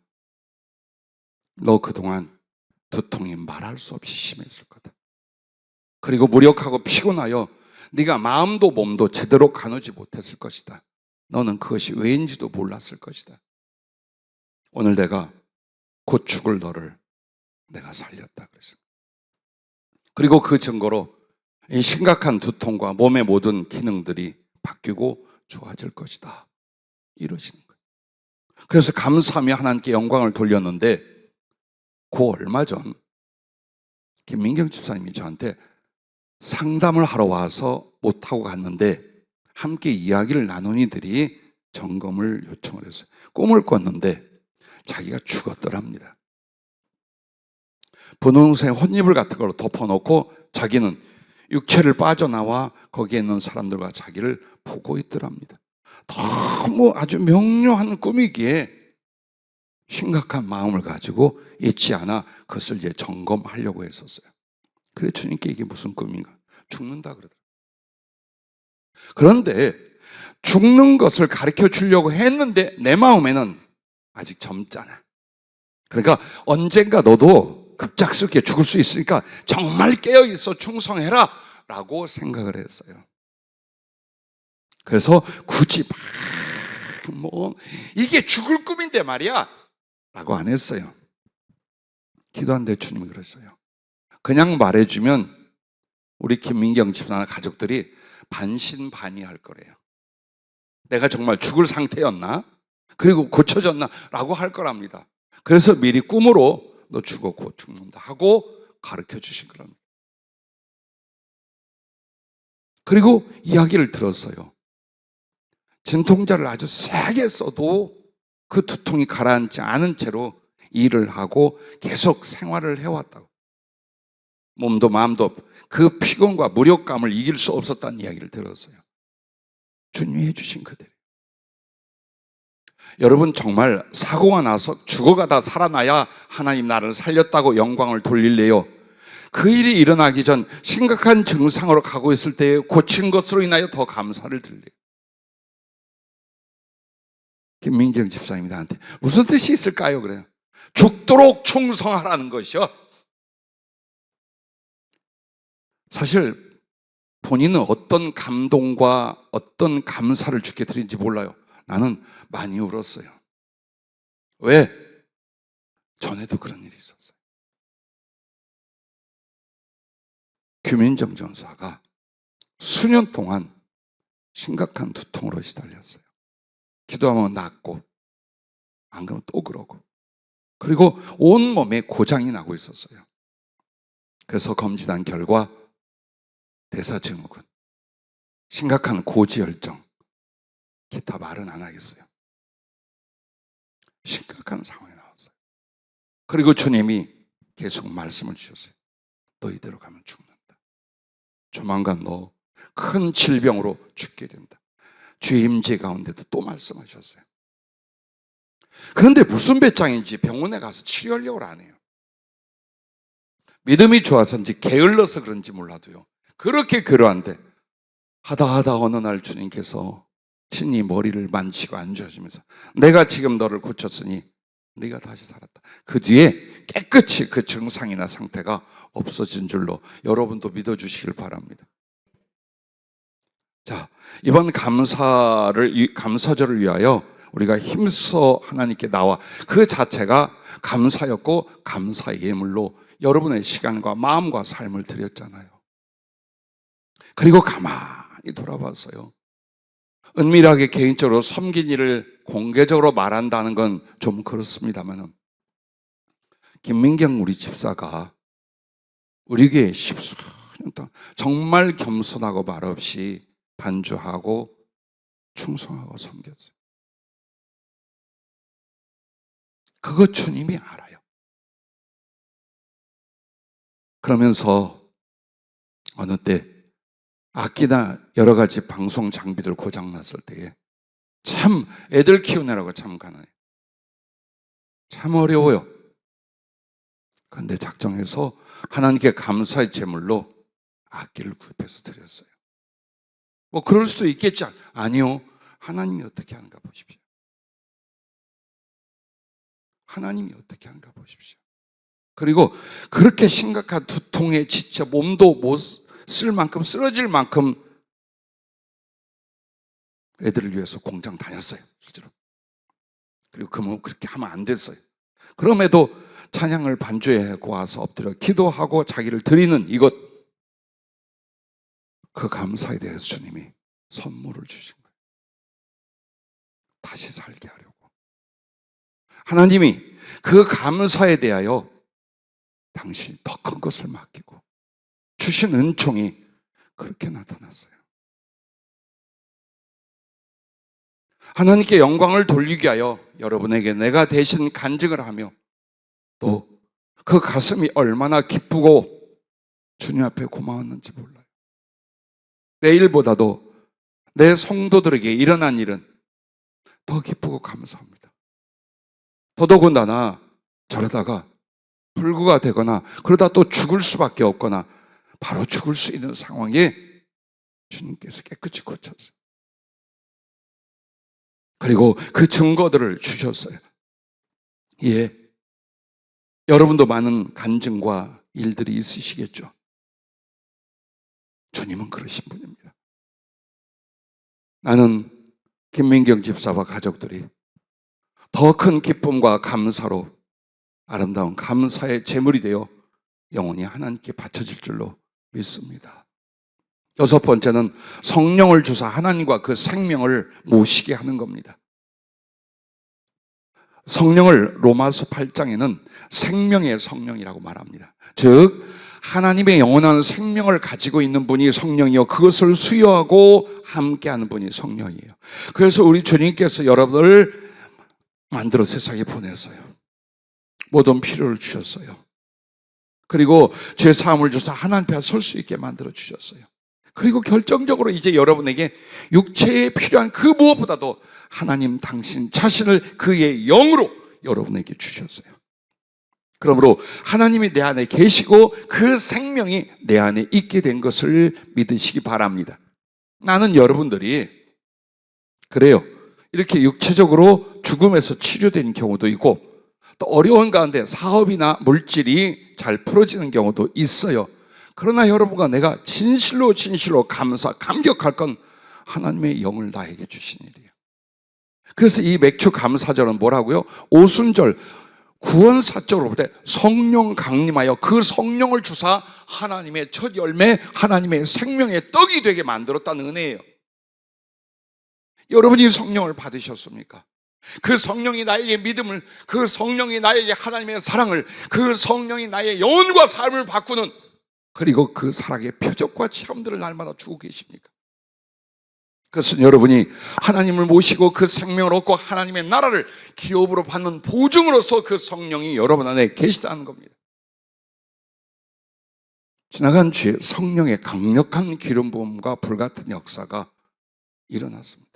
너 그동안 두통이 말할 수 없이 심했을 거다. 그리고 무력하고 피곤하여 네가 마음도 몸도 제대로 가누지 못했을 것이다. 너는 그것이 왜인지도 몰랐을 것이다. 오늘 내가 곧 죽을 너를 내가 살렸다 그랬습니다. 그리고 그 증거로 이 심각한 두통과 몸의 모든 기능들이 바뀌고 좋아질 것이다 이러시는 거예요. 그래서 감사하며 하나님께 영광을 돌렸는데, 그 얼마 전 김민경 집사님이 저한테 상담을 하러 와서 못하고 갔는데 함께 이야기를 나눈 이들이 점검을 요청을 했어요. 꿈을 꿨는데 자기가 죽었더랍니다. 분홍색 혼이불 같은 걸로 덮어놓고 자기는 육체를 빠져나와 거기에 있는 사람들과 자기를 보고 있더랍니다. 너무 아주 명료한 꿈이기에 심각한 마음을 가지고 잊지 않아 그것을 이제 점검하려고 했었어요. 그래 주님께 이게 무슨 꿈인가? 죽는다 그러더라고요. 그런데 죽는 것을 가르쳐 주려고 했는데 내 마음에는 아직 젊잖아. 그러니까 언젠가 너도 급작스럽게 죽을 수 있으니까 정말 깨어있어 충성해라 라고 생각을 했어요. 그래서 굳이 이게 죽을 꿈인데 말이야 라고 안 했어요. 기도하는데 주님이 그랬어요. 그냥 말해주면 우리 김민경 집사나 가족들이 반신반의할 거래요. 내가 정말 죽을 상태였나? 그리고 고쳐졌나? 라고 할 거랍니다. 그래서 미리 꿈으로 너 죽어 곧 죽는다 하고 가르쳐 주신 거랍니다. 그리고 이야기를 들었어요. 진통제를 아주 세게 써도 그 두통이 가라앉지 않은 채로 일을 하고 계속 생활을 해왔다고. 몸도 마음도 그 피곤과 무력감을 이길 수 없었다는 이야기를 들었어요. 주님이 해주신 그대로. 여러분 정말 사고가 나서 죽어가다 살아나야 하나님 나를 살렸다고 영광을 돌릴래요? 그 일이 일어나기 전 심각한 증상으로 가고 있을 때 고친 것으로 인하여 더 감사를 드려요. 김민경 집사님이 나한테 무슨 뜻이 있을까요? 그래요. 죽도록 충성하라는 것이요. 사실 본인은 어떤 감동과 어떤 감사를 주께 드린지 몰라요. 나는 많이 울었어요. 왜? 전에도 그런 일이 있었어요. 규민정 전사가 수년 동안 심각한 두통으로 시달렸어요. 기도하면 낫고 안 그러면 또 그러고, 그리고 온몸에 고장이 나고 있었어요. 그래서 검진한 결과 대사증후군, 심각한 고지혈증, 기타 말은 안 하겠어요. 심각한 상황이 나왔어요. 그리고 주님이 계속 말씀을 주셨어요. 너 이대로 가면 죽는다. 조만간 너 큰 질병으로 죽게 된다. 주의 임재 가운데도 또 말씀하셨어요. 그런데 무슨 배짱인지 병원에 가서 치료하려고 안 해요. 믿음이 좋아서인지 게을러서 그런지 몰라도요, 그렇게 괴로운데 하다 어느 날 주님께서 친히 머리를 만지고 앉아주면서 내가 지금 너를 고쳤으니 네가 다시 살았다. 그 뒤에 깨끗이 그 증상이나 상태가 없어진 줄로 여러분도 믿어주시길 바랍니다. 자, 이번 감사절을 위하여 우리가 힘써 하나님께 나와 그 자체가 감사였고 감사의 예물로 여러분의 시간과 마음과 삶을 드렸잖아요. 그리고 가만히 돌아봤어요. 은밀하게 개인적으로 섬긴 일을 공개적으로 말한다는 건 좀 그렇습니다만, 김민경 우리 집사가 우리 교회 십수년 동안 정말 겸손하고 말없이 반주하고 충성하고 섬겼어요. 그거 주님이 알아요. 그러면서 어느 때 악기나 여러 가지 방송 장비들 고장났을 때에 참 애들 키우느라고 참 가난해요. 참 어려워요. 그런데 작정해서 하나님께 감사의 제물로 악기를 구입해서 드렸어요. 뭐 그럴 수도 있겠지. 아니요. 하나님이 어떻게 하는가 보십시오. 하나님이 어떻게 하는가 보십시오. 그리고 그렇게 심각한 두통에 지쳐 몸도 못 쓸 만큼 쓰러질 만큼 애들을 위해서 공장 다녔어요. 실제로. 그리고 그렇게 하면 안 됐어요. 그럼에도 찬양을 반주해 와서 엎드려 기도하고 자기를 드리는 이것, 그 감사에 대해서 주님이 선물을 주신 거예요. 다시 살게 하려고. 하나님이 그 감사에 대하여 당신이 더 큰 것을 맡기고 주신 은총이 그렇게 나타났어요. 하나님께 영광을 돌리기 위하여 여러분에게 내가 대신 간증을 하며 또 그 가슴이 얼마나 기쁘고 주님 앞에 고마웠는지 몰라요. 내일보다도 내 성도들에게 일어난 일은 더 기쁘고 감사합니다. 더더군다나 저러다가 불구가 되거나 그러다 또 죽을 수밖에 없거나 바로 죽을 수 있는 상황에 주님께서 깨끗이 고쳤어요. 그리고 그 증거들을 주셨어요. 예, 여러분도 많은 간증과 일들이 있으시겠죠. 주님은 그러신 분입니다. 나는 김민경 집사와 가족들이 더 큰 기쁨과 감사로 아름다운 감사의 제물이 되어 영원히 하나님께 바쳐질 줄로 믿습니다. 여섯 번째는 성령을 주사 하나님과 그 생명을 모시게 하는 겁니다. 성령을 로마서 8장에는 생명의 성령이라고 말합니다. 즉 하나님의 영원한 생명을 가지고 있는 분이 성령이요, 그것을 수여하고 함께하는 분이 성령이에요. 그래서 우리 주님께서 여러분을 만들어 세상에 보내서요, 모든 필요를 주셨어요. 그리고 죄 사함을 주사 하나님 앞에 설 수 있게 만들어 주셨어요. 그리고 결정적으로 이제 여러분에게 육체에 필요한 그 무엇보다도 하나님 당신 자신을 그의 영으로 여러분에게 주셨어요. 그러므로 하나님이 내 안에 계시고 그 생명이 내 안에 있게 된 것을 믿으시기 바랍니다. 나는 여러분들이 그래요. 이렇게 육체적으로 죽음에서 치료된 경우도 있고 또 어려운 가운데 사업이나 물질이 잘 풀어지는 경우도 있어요. 그러나 여러분과 내가 진실로 감격할 건 하나님의 영을 나에게 주신 일이에요. 그래서 이 맥주 감사절은 뭐라고요? 오순절 구원사적으로 볼 때 성령 강림하여 그 성령을 주사 하나님의 첫 열매, 하나님의 생명의 떡이 되게 만들었다는 은혜예요. 여러분이 성령을 받으셨습니까? 그 성령이 나에게 믿음을, 그 성령이 나에게 하나님의 사랑을, 그 성령이 나의 영혼과 삶을 바꾸는, 그리고 그 사랑의 표적과 체험들을 날마다 주고 계십니까? 그것은 여러분이 하나님을 모시고 그 생명을 얻고 하나님의 나라를 기업으로 받는 보증으로서 그 성령이 여러분 안에 계시다는 겁니다. 지나간 주에 성령의 강력한 기름 부음과 불같은 역사가 일어났습니다.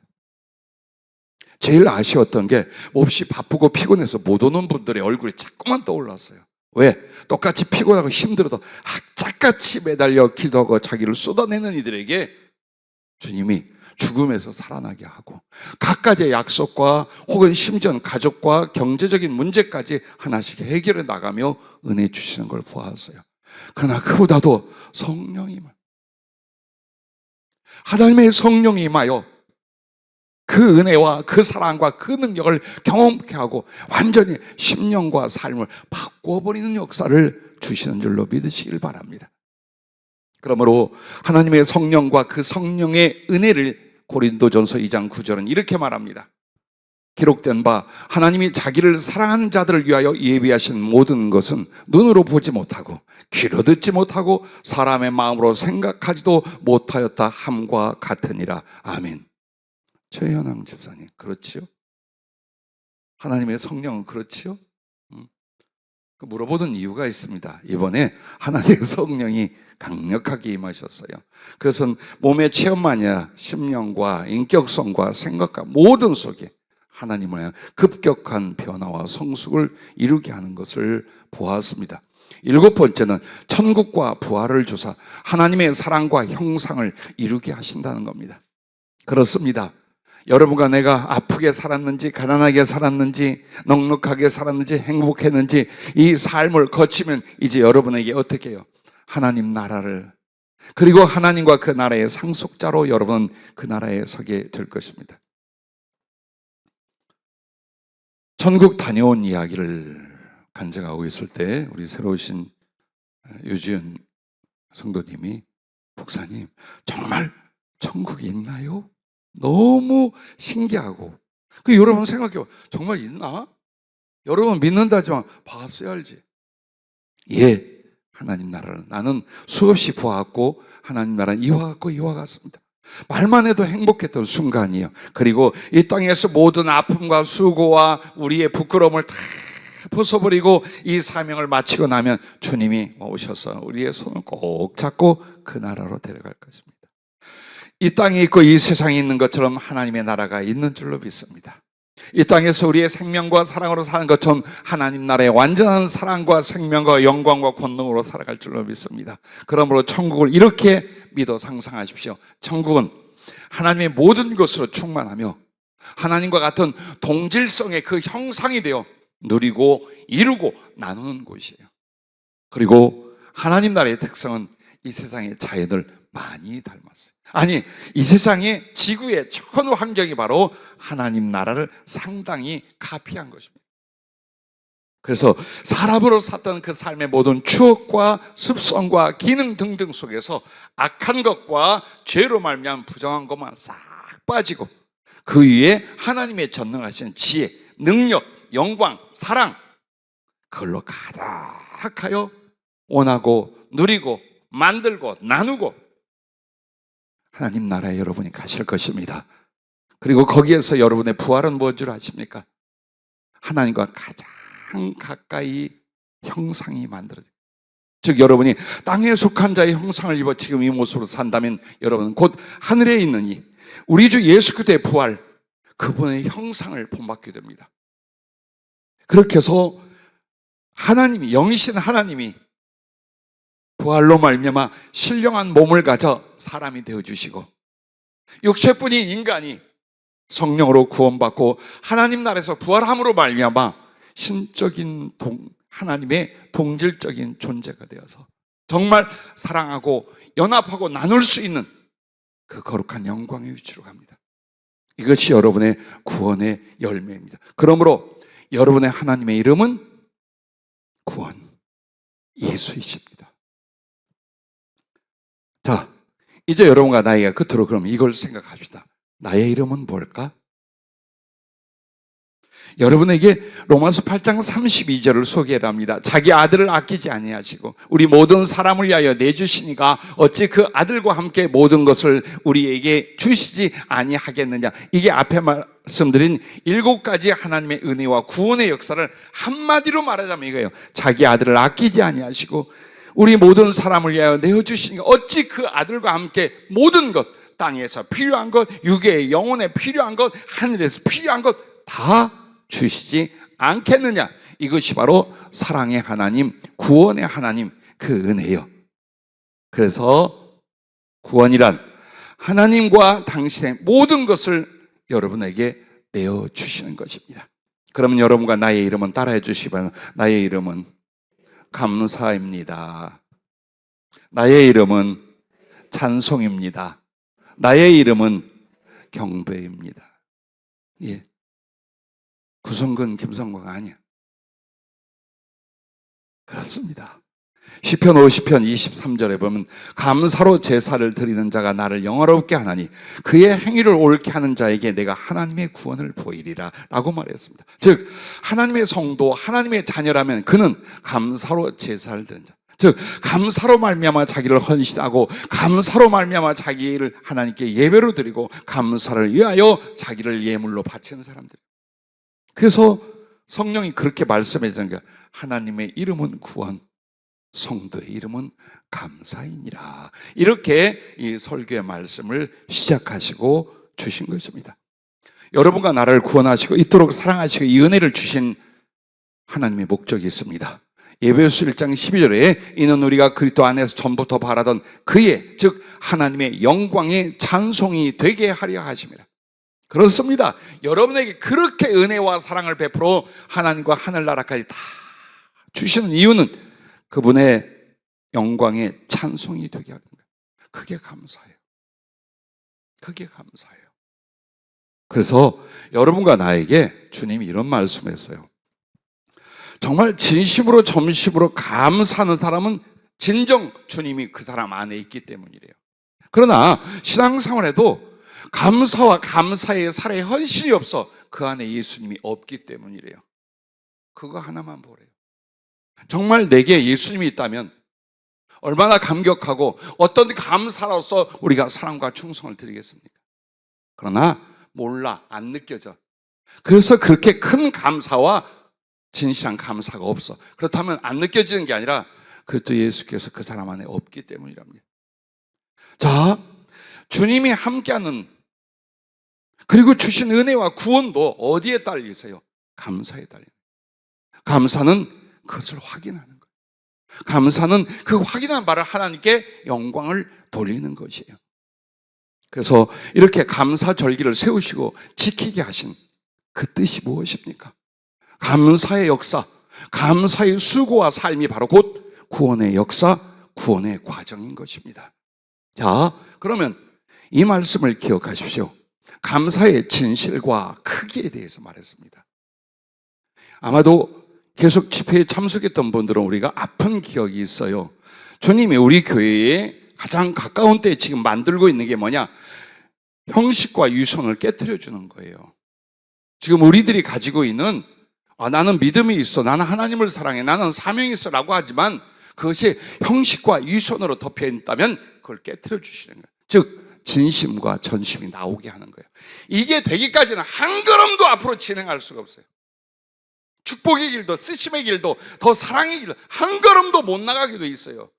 제일 아쉬웠던 게 몹시 바쁘고 피곤해서 못 오는 분들의 얼굴이 자꾸만 떠올랐어요. 왜? 똑같이 피곤하고 힘들어도 악착같이 매달려 기도하고 자기를 쏟아내는 이들에게 주님이 죽음에서 살아나게 하고 각가지의 약속과 혹은 심지어는 가족과 경제적인 문제까지 하나씩 해결해 나가며 은혜 주시는 걸 보았어요. 그러나 그보다도 성령이 하나님의 성령이 임하여 그 은혜와 그 사랑과 그 능력을 경험케 하고 완전히 심령과 삶을 바꿔버리는 역사를 주시는 줄로 믿으시길 바랍니다. 그러므로 하나님의 성령과 그 성령의 은혜를 고린도전서 2장 9절은 이렇게 말합니다. 기록된 바 하나님이 자기를 사랑하는 자들을 위하여 예비하신 모든 것은 눈으로 보지 못하고 귀로 듣지 못하고 사람의 마음으로 생각하지도 못하였다 함과 같으니라. 아멘. 최현황 집사님, 그렇지요? 하나님의 성령은 그렇지요? 물어보던 이유가 있습니다. 이번에 하나님의 성령이 강력하게 임하셨어요. 그것은 몸의 체험만이 아니라 심령과 인격성과 생각과 모든 속에 하나님의 급격한 변화와 성숙을 이루게 하는 것을 보았습니다. 7번째는 천국과 부활을 주사 하나님의 사랑과 형상을 이루게 하신다는 겁니다. 그렇습니다. 여러분과 내가 아프게 살았는지 가난하게 살았는지 넉넉하게 살았는지 행복했는지 이 삶을 거치면 이제 여러분에게 어떻게 해요? 하나님 나라를, 그리고 하나님과 그 나라의 상속자로 여러분은 그 나라에 서게 될 것입니다. 천국 다녀온 이야기를 간증하고 있을 때 우리 새로 오신 유지은 성도님이 목사님 정말 천국이 있나요? 너무 신기하고 여러분 생각해요. 정말 있나? 여러분 믿는다지만 봤어야 알지. 예, 하나님 나라는 나는 수없이 보았고 하나님 나라는 이와 같고 이와 같습니다. 말만 해도 행복했던 순간이에요. 그리고 이 땅에서 모든 아픔과 수고와 우리의 부끄러움을 다 벗어버리고 이 사명을 마치고 나면 주님이 오셔서 우리의 손을 꼭 잡고 그 나라로 데려갈 것입니다. 이 땅에 있고 이 세상에 있는 것처럼 하나님의 나라가 있는 줄로 믿습니다. 이 땅에서 우리의 생명과 사랑으로 사는 것처럼 하나님 나라의 완전한 사랑과 생명과 영광과 권능으로 살아갈 줄로 믿습니다. 그러므로 천국을 이렇게 믿어 상상하십시오. 천국은 하나님의 모든 것으로 충만하며 하나님과 같은 동질성의 그 형상이 되어 누리고 이루고 나누는 곳이에요. 그리고 하나님 나라의 특성은 이 세상의 자연을 많이 닮았어요. 아니, 이 세상의 지구의 전 환경이 바로 하나님 나라를 상당히 카피한 것입니다. 그래서 사람으로 샀던 그 삶의 모든 추억과 습성과 기능 등등 속에서 악한 것과 죄로 말미암은 부정한 것만 싹 빠지고 그 위에 하나님의 전능하신 지혜, 능력, 영광, 사랑, 그걸로 가득하여 원하고 누리고 만들고 나누고 하나님 나라에 여러분이 가실 것입니다. 그리고 거기에서 여러분의 부활은 무엇인 줄 아십니까? 하나님과 가장 가까이 형상이 만들어져요. 즉 여러분이 땅에 속한 자의 형상을 입어 지금 이 모습으로 산다면 여러분은 곧 하늘에 있는 이 우리 주 예수 그리스도의 부활, 그분의 형상을 본받게 됩니다. 그렇게 해서 하나님이, 영이신 하나님이 부활로 말미암아 신령한 몸을 가져 사람이 되어주시고 육체뿐인 인간이 성령으로 구원받고 하나님 나라에서 부활함으로 말미암아 신적인 하나님의 동질적인 존재가 되어서 정말 사랑하고 연합하고 나눌 수 있는 그 거룩한 영광의 위치로 갑니다. 이것이 여러분의 구원의 열매입니다. 그러므로 여러분의 하나님의 이름은 구원, 예수이십니다. 자, 이제 여러분과 나이가 끝으로 그럼 이걸 생각합시다. 나의 이름은 뭘까? 여러분에게 로마서 8장 32절을 소개합니다. 자기 아들을 아끼지 아니하시고 우리 모든 사람을 위하여 내주시니가 어찌 그 아들과 함께 모든 것을 우리에게 주시지 아니하겠느냐. 이게 앞에 말씀드린 7가지 하나님의 은혜와 구원의 역사를 한마디로 말하자면 이거예요. 자기 아들을 아끼지 아니하시고 우리 모든 사람을 위하여 내어주시니까 어찌 그 아들과 함께 모든 것, 땅에서 필요한 것, 육의 영혼에 필요한 것, 하늘에서 필요한 것 다 주시지 않겠느냐. 이것이 바로 사랑의 하나님, 구원의 하나님, 그 은혜요. 그래서 구원이란 하나님과 당신의 모든 것을 여러분에게 내어주시는 것입니다. 그러면 여러분과 나의 이름은 따라해 주시면, 나의 이름은 감사입니다. 나의 이름은 찬송입니다. 나의 이름은 경배입니다. 예. 구성근 김성과가 아니야. 그렇습니다. 시편 50편 23절에 보면 감사로 제사를 드리는 자가 나를 영화롭게 하나니 그의 행위를 옳게 하는 자에게 내가 하나님의 구원을 보이리라 라고 말했습니다. 즉 하나님의 성도, 하나님의 자녀라면 그는 감사로 제사를 드리는 자, 즉 감사로 말미암아 자기를 헌신하고 감사로 말미암아 자기를 하나님께 예배로 드리고 감사를 위하여 자기를 예물로 바치는 사람들. 그래서 성령이 그렇게 말씀해 주는 거예요. 하나님의 이름은 구원, 성도의 이름은 감사이니라. 이렇게 이 설교의 말씀을 시작하시고 주신 것입니다. 여러분과 나를 구원하시고 이토록 사랑하시고 이 은혜를 주신 하나님의 목적이 있습니다. 에베소서 1장 12절에 이는 우리가 그리스도 안에서 전부터 바라던 그의, 즉 하나님의 영광의 찬송이 되게 하려 하심이라. 그렇습니다. 여러분에게 그렇게 은혜와 사랑을 베풀어 하나님과 하늘나라까지 다 주시는 이유는 그분의 영광의 찬송이 되게 하는 거예요. 그게 감사해요. 그게 감사해요. 그래서 여러분과 나에게 주님이 이런 말씀했어요. 정말 진심으로 점심으로 감사하는 사람은 진정 주님이 그 사람 안에 있기 때문이래요. 그러나 신앙생활에도 감사와 감사의 살에 헌신이 없어 그 안에 예수님이 없기 때문이래요. 그거 하나만 보래요. 정말 내게 예수님이 있다면 얼마나 감격하고 어떤 감사로서 우리가 사랑과 충성을 드리겠습니까? 그러나 몰라, 안 느껴져. 그래서 그렇게 큰 감사와 진실한 감사가 없어. 그렇다면 안 느껴지는 게 아니라 그리스도 예수께서 그 사람 안에 없기 때문이랍니다. 자, 주님이 함께하는 그리고 주신 은혜와 구원도 어디에 딸리세요? 감사에 딸려요. 감사는 그것을 확인하는 거예요. 감사는 그 확인한 바를 하나님께 영광을 돌리는 것이에요. 그래서 이렇게 감사절기를 세우시고 지키게 하신 그 뜻이 무엇입니까? 감사의 역사, 감사의 수고와 삶이 바로 곧 구원의 역사, 구원의 과정인 것입니다. 자, 그러면 이 말씀을 기억하십시오. 감사의 진실과 크기에 대해서 말했습니다. 아마도 계속 집회에 참석했던 분들은 우리가 아픈 기억이 있어요. 주님이 우리 교회에 가장 가까운 때에 지금 만들고 있는 게 뭐냐? 형식과 유선을 깨트려 주는 거예요. 지금 우리들이 가지고 있는 나는 믿음이 있어, 나는 하나님을 사랑해, 나는 사명이 있어 라고 하지만 그것이 형식과 유선으로 덮여 있다면 그걸 깨트려 주시는 거예요. 즉 진심과 전심이 나오게 하는 거예요. 이게 되기까지는 한 걸음도 앞으로 진행할 수가 없어요. 축복의 길도, 쓰심의 길도, 더 사랑의 길도 한 걸음도 못 나가게 돼 있어요.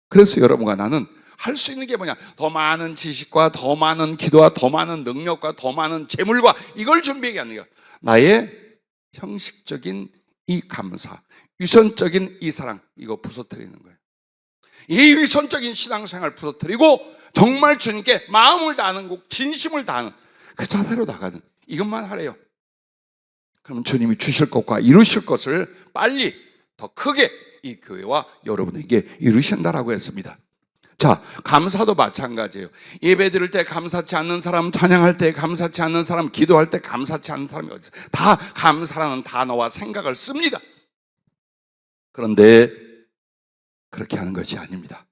그래서 여러분과 나는 할 수 있는 게 뭐냐? 더 많은 지식과 더 많은 기도와 더 많은 능력과 더 많은 재물과 이걸 준비하는 게 아니라 나의 형식적인 이 감사, 위선적인 이 사랑, 이거 부서뜨리는 거예요. 이 위선적인 신앙생활 부서뜨리고 정말 주님께 마음을 다하는 것, 진심을 다하는 그 자세로 나가는 이것만 하래요. 그럼 주님이 주실 것과 이루실 것을 빨리 더 크게 이 교회와 여러분에게 이루신다라고 했습니다. 자, 감사도 마찬가지예요. 예배 드릴 때 감사치 않는 사람, 찬양할 때 감사치 않는 사람, 기도할 때 감사치 않는 사람이 어디 있어요? 다 감사라는 단어와 생각을 씁니다. 그런데 그렇게 하는 것이 아닙니다.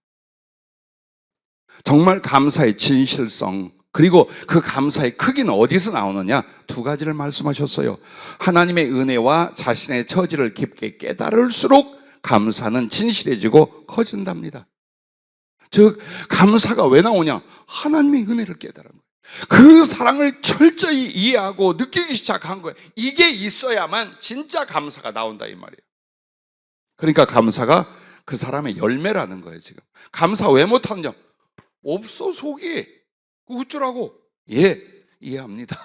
정말 감사의 진실성, 그리고 그 감사의 크기는 어디서 나오느냐? 두 가지를 말씀하셨어요. 하나님의 은혜와 자신의 처지를 깊게 깨달을수록 감사는 진실해지고 커진답니다. 즉, 감사가 왜 나오냐? 하나님의 은혜를 깨달은 거예요. 그 사랑을 철저히 이해하고 느끼기 시작한 거예요. 이게 있어야만 진짜 감사가 나온다 이 말이에요. 그러니까 감사가 그 사람의 열매라는 거예요. 지금 감사 왜 못하느냐? 없어 속이. 어쩌라고? 예, 이해합니다.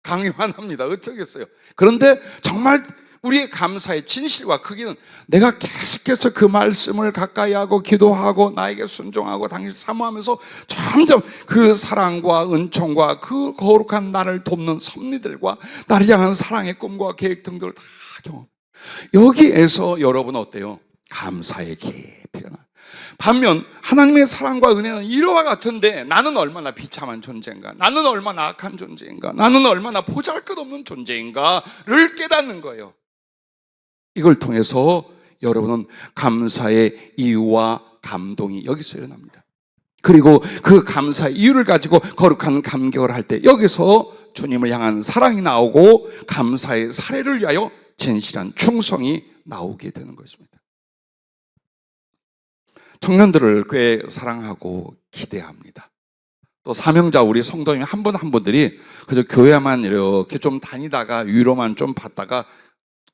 강요만 합니다. 어쩌겠어요. 그런데 정말 우리의 감사의 진실과 크기는 내가 계속해서 그 말씀을 가까이 하고 기도하고 나에게 순종하고 당신 사모하면서 점점 그 사랑과 은총과 그 거룩한 나를 돕는 섭리들과 나를 향한 사랑의 꿈과 계획 등들을 다 경험. 여기에서 여러분 어때요? 감사의 깊이가 나. 반면 하나님의 사랑과 은혜는 이와 같은데 나는 얼마나 비참한 존재인가, 나는 얼마나 악한 존재인가, 나는 얼마나 보잘것없는 존재인가를 깨닫는 거예요. 이걸 통해서 여러분은 감사의 이유와 감동이 여기서 일어납니다. 그리고 그 감사의 이유를 가지고 거룩한 감격을 할 때 여기서 주님을 향한 사랑이 나오고 감사의 사례를 위하여 진실한 충성이 나오게 되는 것입니다. 청년들을 꽤 사랑하고 기대합니다. 또 사명자 우리 성도님 한 분 한 분들이 그저 교회만 이렇게 좀 다니다가 위로만 좀 받다가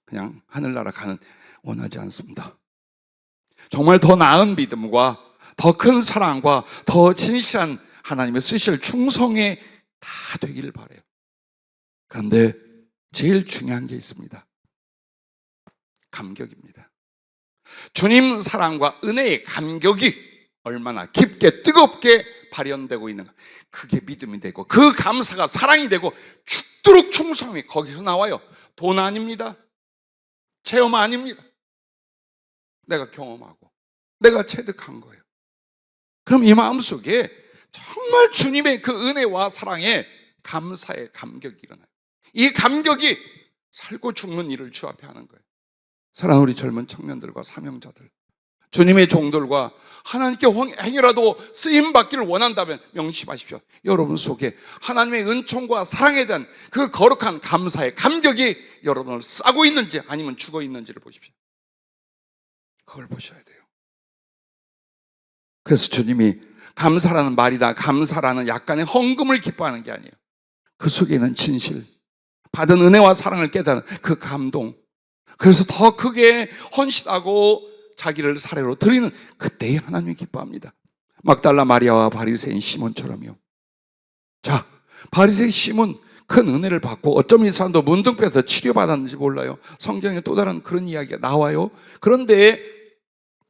그냥 하늘나라 가는 원하지 않습니다. 정말 더 나은 믿음과 더 큰 사랑과 더 진실한 하나님의 쓰실 충성에 다 되기를 바라요. 그런데 제일 중요한 게 있습니다. 감격입니다. 주님 사랑과 은혜의 감격이 얼마나 깊게 뜨겁게 발현되고 있는가. 그게 믿음이 되고 그 감사가 사랑이 되고 죽도록 충성이 거기서 나와요. 돈 아닙니다. 체험 아닙니다. 내가 경험하고 내가 체득한 거예요. 그럼 이 마음속에 정말 주님의 그 은혜와 사랑에 감사의 감격이 일어나요. 이 감격이 살고 죽는 일을 주 앞에 하는 거예요. 사랑하는 우리 젊은 청년들과 사명자들, 주님의 종들과 하나님께 행여라도 쓰임받기를 원한다면 명심하십시오. 여러분 속에 하나님의 은총과 사랑에 대한 그 거룩한 감사의 감격이 여러분을 싸고 있는지 아니면 죽어 있는지를 보십시오. 그걸 보셔야 돼요. 그래서 주님이 감사라는 말이다, 감사라는 약간의 헌금을 기뻐하는 게 아니에요. 그 속에 있는 진실, 받은 은혜와 사랑을 깨달은 그 감동, 그래서 더 크게 헌신하고 자기를 사례로 드리는 그때에 하나님이 기뻐합니다. 막달라 마리아와 바리새인 시몬처럼요. 자, 바리새인 시몬 큰 은혜를 받고 어쩜 이 사람도 문둥병에서 치료받았는지 몰라요. 성경에 또 다른 그런 이야기가 나와요. 그런데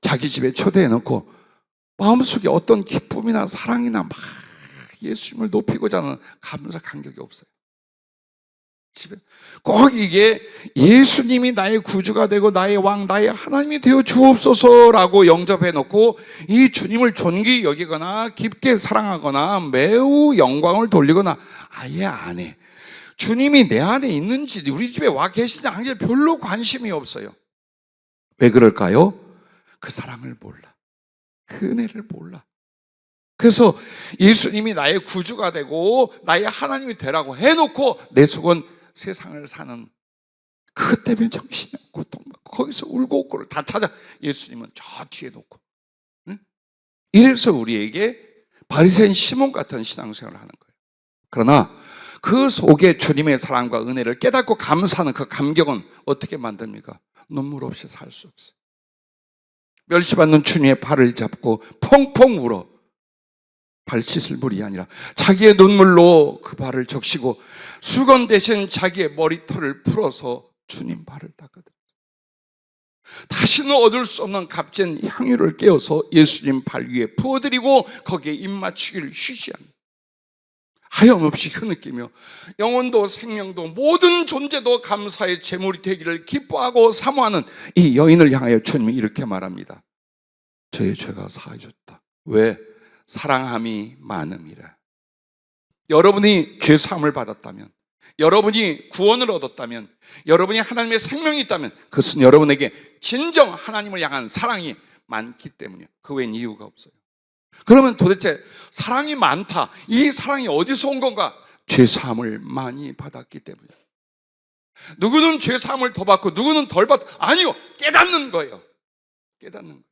자기 집에 초대해놓고 마음속에 어떤 기쁨이나 사랑이나 막 예수님을 높이고자 하는 감사 감격이 없어요. 집에 꼭 이게 예수님이 나의 구주가 되고 나의 왕, 나의 하나님이 되어 주옵소서라고 영접해 놓고 이 주님을 존귀 여기거나 깊게 사랑하거나 매우 영광을 돌리거나 아예 안 해. 주님이 내 안에 있는지 우리 집에 와 계시지 않는지 별로 관심이 없어요. 왜 그럴까요? 그 사랑을 몰라. 그 은혜를 몰라. 그래서 예수님이 나의 구주가 되고 나의 하나님이 되라고 해놓고 내 속은 세상을 사는 그것 때문에 정신이 없고 거기서 울고 웃고를 다 찾아 예수님은 저 뒤에 놓고, 응? 이래서 우리에게 바리새인 시몬 같은 신앙생활을 하는 거예요. 그러나 그 속에 주님의 사랑과 은혜를 깨닫고 감사하는 그 감격은 어떻게 만듭니까? 눈물 없이 살 수 없어요. 멸시받는 주님의 발을 잡고 펑펑 울어 발 씻을 물이 아니라 자기의 눈물로 그 발을 적시고 수건 대신 자기의 머리털을 풀어서 주님 발을 닦아드려요. 다시는 얻을 수 없는 값진 향유를 깨어서 예수님 발 위에 부어드리고 거기에 입맞추기를 쉬쉬합니다. 하염없이 흐느끼며 영혼도 생명도 모든 존재도 감사의 제물이 되기를 기뻐하고 사모하는 이 여인을 향하여 주님이 이렇게 말합니다. 저의 죄가 사해졌다. 왜? 사랑함이 많음이라. 여러분이 죄 사함을 받았다면, 여러분이 구원을 얻었다면, 여러분이 하나님의 생명이 있다면 그것은 여러분에게 진정 하나님을 향한 사랑이 많기 때문이에요. 그 외엔 이유가 없어요. 그러면 도대체 사랑이 많다, 이 사랑이 어디서 온 건가? 죄 사함을 많이 받았기 때문이에요. 누구는 죄 사함을 더 받고 누구는 덜 받고, 아니요, 깨닫는 거예요. 깨닫는 거예요.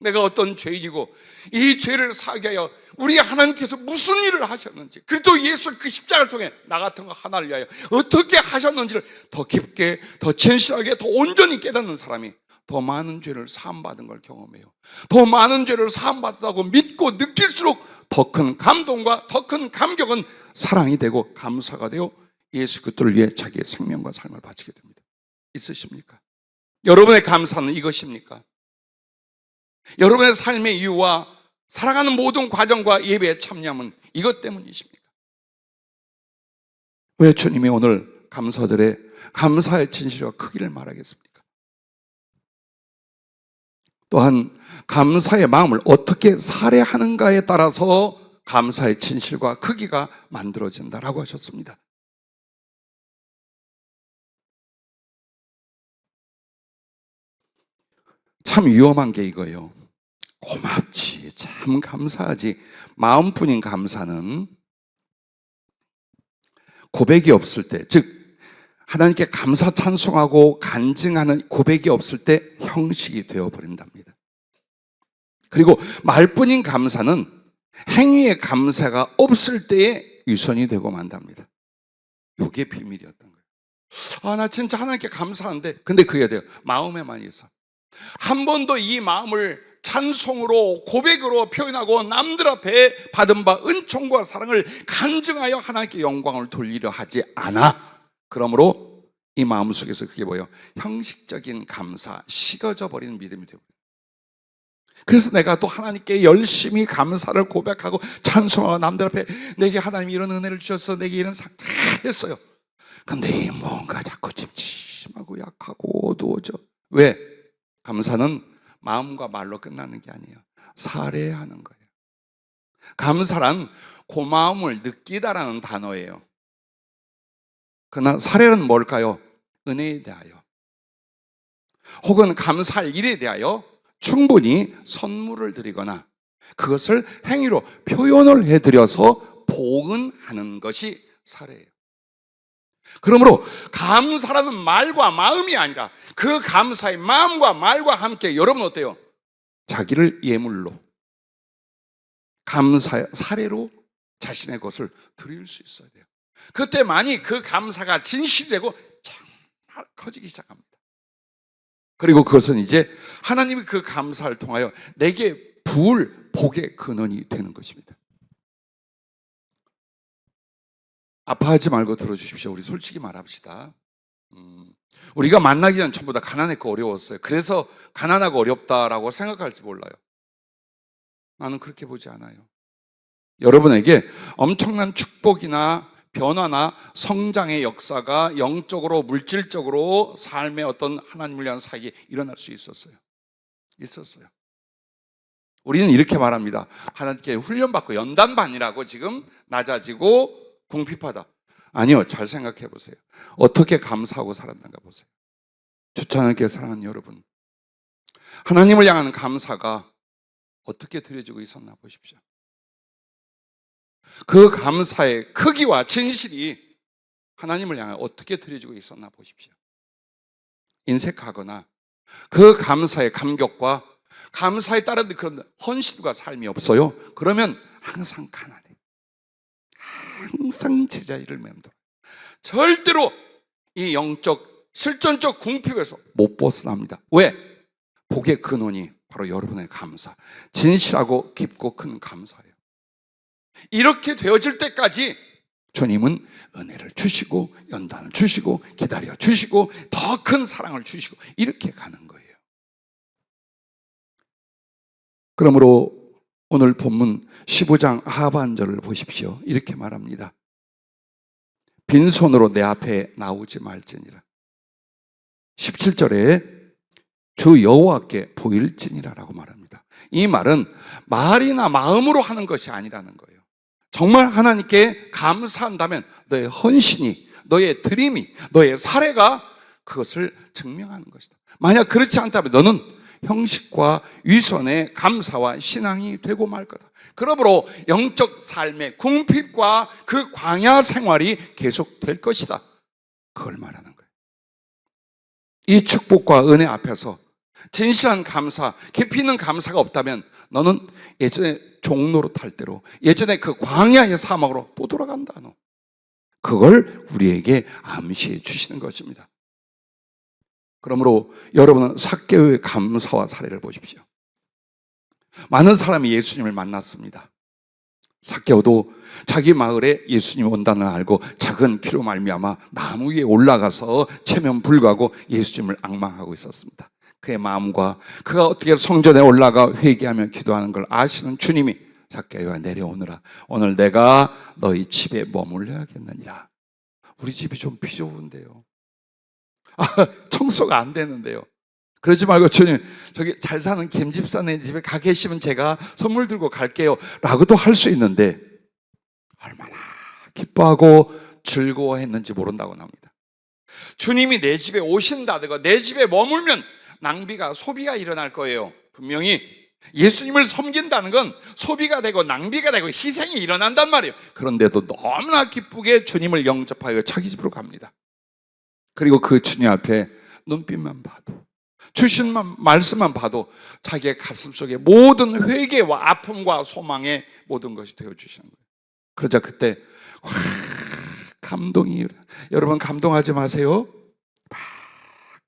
내가 어떤 죄인이고 이 죄를 사하게 하여 우리 하나님께서 무슨 일을 하셨는지, 그리고 예수 그 십자가를 통해 나 같은 거 하나를 위하여 어떻게 하셨는지를 더 깊게, 더 진실하게, 더 온전히 깨닫는 사람이 더 많은 죄를 사함받은 걸 경험해요. 더 많은 죄를 사함받았다고 믿고 느낄수록 더 큰 감동과 더 큰 감격은 사랑이 되고 감사가 되어 예수 그리스도를 위해 자기의 생명과 삶을 바치게 됩니다. 있으십니까? 여러분의 감사는 이것입니까? 여러분의 삶의 이유와 살아가는 모든 과정과 예배에 참여함은 이것 때문이십니까? 왜 주님이 오늘 감사들의 감사의 진실과 크기를 말하겠습니까? 또한 감사의 마음을 어떻게 살해하는가에 따라서 감사의 진실과 크기가 만들어진다라고 하셨습니다. 참 위험한 게 이거예요. 고맙지, 참 감사하지, 마음뿐인 감사는 고백이 없을 때, 즉 하나님께 감사 찬송하고 간증하는 고백이 없을 때 형식이 되어버린답니다. 그리고 말뿐인 감사는 행위의 감사가 없을 때에 유선이 되고 만답니다. 이게 비밀이었던 거예요. 나 진짜 하나님께 감사한데, 근데 그게 돼요. 마음에만 있어. 한 번도 이 마음을 찬송으로 고백으로 표현하고 남들 앞에 받은 바 은총과 사랑을 간증하여 하나님께 영광을 돌리려 하지 않아. 그러므로 이 마음속에서 그게 뭐예요? 형식적인 감사, 식어져 버리는 믿음이 되고, 그래서 내가 또 하나님께 열심히 감사를 고백하고 찬송하고 남들 앞에 내게 하나님이 이런 은혜를 주셔서 내게 이런 다 했어요. 근데 뭔가 자꾸 찜찜하고 약하고 어두워져. 왜? 감사는 마음과 말로 끝나는 게 아니에요. 살해하는 거예요. 감사란 고마움을 느끼다라는 단어예요. 그러나 살해는 뭘까요? 은혜에 대하여, 혹은 감사할 일에 대하여 충분히 선물을 드리거나 그것을 행위로 표현을 해드려서 보응하는 것이 살해예요. 그러므로 감사라는 말과 마음이 아니라 그 감사의 마음과 말과 함께 여러분 어때요? 자기를 예물로, 감사의 사례로 자신의 것을 드릴 수 있어야 돼요. 그때만이 그 감사가 진실되고 정말 커지기 시작합니다. 그리고 그것은 이제 하나님이 그 감사를 통하여 내게 부을 복의 근원이 되는 것입니다. 아파하지 말고 들어주십시오. 우리 솔직히 말합시다. 우리가 만나기 전 전부 다 가난했고 어려웠어요. 그래서 가난하고 어렵다라고 생각할지 몰라요. 나는 그렇게 보지 않아요. 여러분에게 엄청난 축복이나 변화나 성장의 역사가 영적으로 물질적으로 삶의 어떤 하나님을 위한 사역이 일어날 수 있었어요. 우리는 이렇게 말합니다. 하나님께 훈련받고 연단반이라고 지금 낮아지고 궁핍하다. 아니요, 잘 생각해 보세요. 어떻게 감사하고 살았는가 보세요. 주차하게 사랑하는 여러분, 하나님을 향한 감사가 어떻게 드려지고 있었나 보십시오. 그 감사의 크기와 진실이 하나님을 향해 어떻게 드려지고 있었나 보십시오. 인색하거나 그 감사의 감격과 감사에 따른 그런 헌신과 삶이 없어요. 그러면 항상 가난해. 항상 제자리를 맴돌아. 절대로 이 영적 실존적 궁핍에서 못 벗어납니다. 왜? 복의 근원이 바로 여러분의 감사, 진실하고 깊고 큰 감사예요. 이렇게 되어질 때까지 주님은 은혜를 주시고 연단을 주시고 기다려 주시고 더 큰 사랑을 주시고 이렇게 가는 거예요. 그러므로 오늘 본문 15장 하반절을 보십시오. 이렇게 말합니다. 빈손으로 내 앞에 나오지 말지니라. 17절에 주 여호와께 보일지니라라고 말합니다. 이 말은 말이나 마음으로 하는 것이 아니라는 거예요. 정말 하나님께 감사한다면 너의 헌신이, 너의 드림이, 너의 사례가 그것을 증명하는 것이다. 만약 그렇지 않다면 너는 형식과 위선의 감사와 신앙이 되고 말 거다. 그러므로 영적 삶의 궁핍과 그 광야 생활이 계속될 것이다. 그걸 말하는 거예요. 이 축복과 은혜 앞에서 진실한 감사, 깊이 있는 감사가 없다면 너는 예전에 종로로 탈 때로, 예전에 그 광야의 사막으로 또 돌아간다. 너. 그걸 우리에게 암시해 주시는 것입니다. 그러므로 여러분은 삭개오의 감사와 사례를 보십시오. 많은 사람이 예수님을 만났습니다. 삭개오도 자기 마을에 예수님이 온다는 걸 알고 작은 키로 말미암아 나무 위에 올라가서 체면 불구하고 예수님을 앙망하고 있었습니다. 그의 마음과 그가 어떻게 성전에 올라가 회개하며 기도하는 걸 아시는 주님이 삭개오야 내려오너라. 오늘 내가 너희 집에 머물러야겠느니라. 우리 집이 좀 비좁은데요. 청소가 안 되는데요. 그러지 말고 주님, 저기 잘 사는 김집사네 집에 가 계시면 제가 선물 들고 갈게요 라고도 할 수 있는데 얼마나 기뻐하고 즐거워했는지 모른다고 합니다. 주님이 내 집에 오신다든가 내 집에 머물면 낭비가, 소비가 일어날 거예요. 분명히 예수님을 섬긴다는 건 소비가 되고 낭비가 되고 희생이 일어난단 말이에요. 그런데도 너무나 기쁘게 주님을 영접하여 자기 집으로 갑니다. 그리고 그 주님 앞에 눈빛만 봐도, 주신 말씀만 봐도 자기의 가슴 속에 모든 회개와 아픔과 소망의 모든 것이 되어주시는 거예요. 그러자 그때 감동이, 여러분 감동하지 마세요.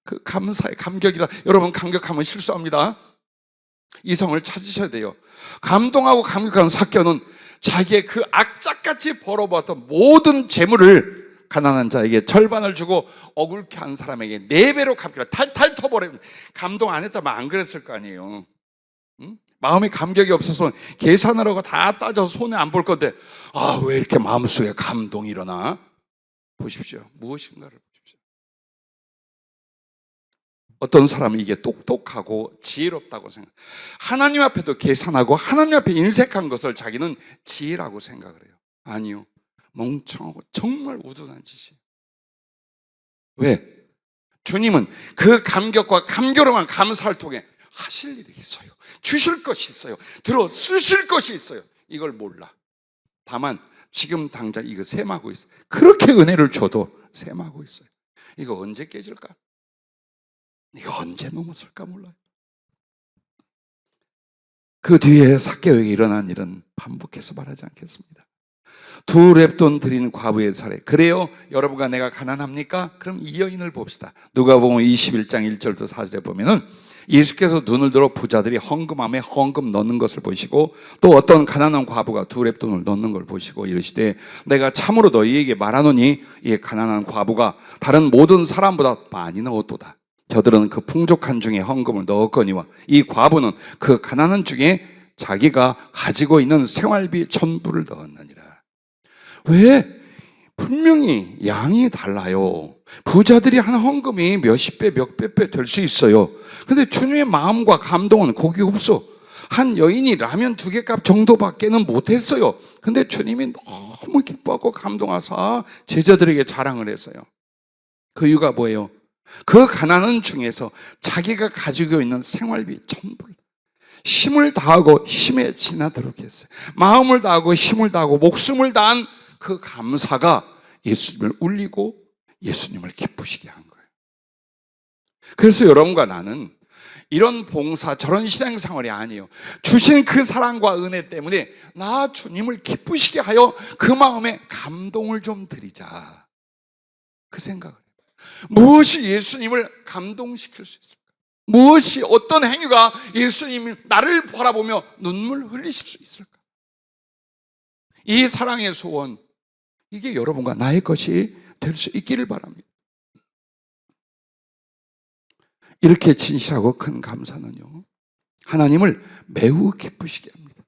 그 감사의 감격이라. 여러분 감격하면 실수합니다. 이성을 찾으셔야 돼요. 감동하고 감격하는 삭개오는 자기의 그 악착같이 벌어봤던 모든 재물을 가난한 자에게 절반을 주고 억울케 한 사람에게 4배로 갚기로 탈탈 터버립니다. 감동 안 했다면 안 그랬을 거 아니에요. 응? 마음에 감격이 없어서 계산하라고 다 따져서 손에 안 볼 건데 왜 이렇게 마음속에 감동이 일어나? 보십시오. 무엇인가를 보십시오. 어떤 사람은 이게 똑똑하고 지혜롭다고 생각. 하나님 앞에도 계산하고 하나님 앞에 인색한 것을 자기는 지혜라고 생각을 해요. 아니요. 멍청하고 정말 우둔한 짓이에요. 왜? 주님은 그 감격과 감격한 감사를 통해 하실 일이 있어요. 주실 것이 있어요. 들어 쓰실 것이 있어요. 이걸 몰라. 다만 지금 당장 이거 셈하고 있어요. 그렇게 은혜를 줘도 셈하고 있어요. 이거 언제 깨질까? 이거 언제 넘어설까 몰라요. 그 뒤에 삭개오에게 일어난 일은 반복해서 말하지 않겠습니다. 2렙돈 드린 과부의 사례. 그래요? 여러분과 내가 가난합니까? 그럼 이 여인을 봅시다. 누가복음 21장 1절부터 4절에 보면은 예수께서 눈을 들어 부자들이 헌금함에 헌금 넣는 것을 보시고 또 어떤 가난한 과부가 2렙돈을 넣는 걸 보시고 이르시되 내가 참으로 너희에게 말하노니 이 가난한 과부가 다른 모든 사람보다 많이 넣었도다. 저들은 그 풍족한 중에 헌금을 넣었거니와 이 과부는 그 가난한 중에 자기가 가지고 있는 생활비 전부를 넣었느니라. 왜? 분명히 양이 달라요. 부자들이 한 헌금이 몇십 배, 몇백 배 될 수 있어요. 근데 주님의 마음과 감동은 거기 없어. 한 여인이 라면 2개 값 정도밖에는 못했어요. 근데 주님이 너무 기뻐하고 감동하사 제자들에게 자랑을 했어요. 그 이유가 뭐예요? 그 가난한 중에서 자기가 가지고 있는 생활비 전부를 힘을 다하고 힘에 지나도록 했어요. 마음을 다하고 힘을 다하고 목숨을 다한 그 감사가 예수님을 울리고 예수님을 기쁘시게 한 거예요. 그래서 여러분과 나는 이런 봉사, 저런 신앙생활이 아니에요. 주신 그 사랑과 은혜 때문에 나 주님을 기쁘시게 하여 그 마음에 감동을 좀 드리자, 그 생각을 해요. 무엇이 예수님을 감동시킬 수 있을까? 무엇이, 어떤 행위가 예수님이 나를 바라보며 눈물 흘리실 수 있을까? 이 사랑의 소원, 이게 여러분과 나의 것이 될 수 있기를 바랍니다. 이렇게 진실하고 큰 감사는요, 하나님을 매우 기쁘시게 합니다.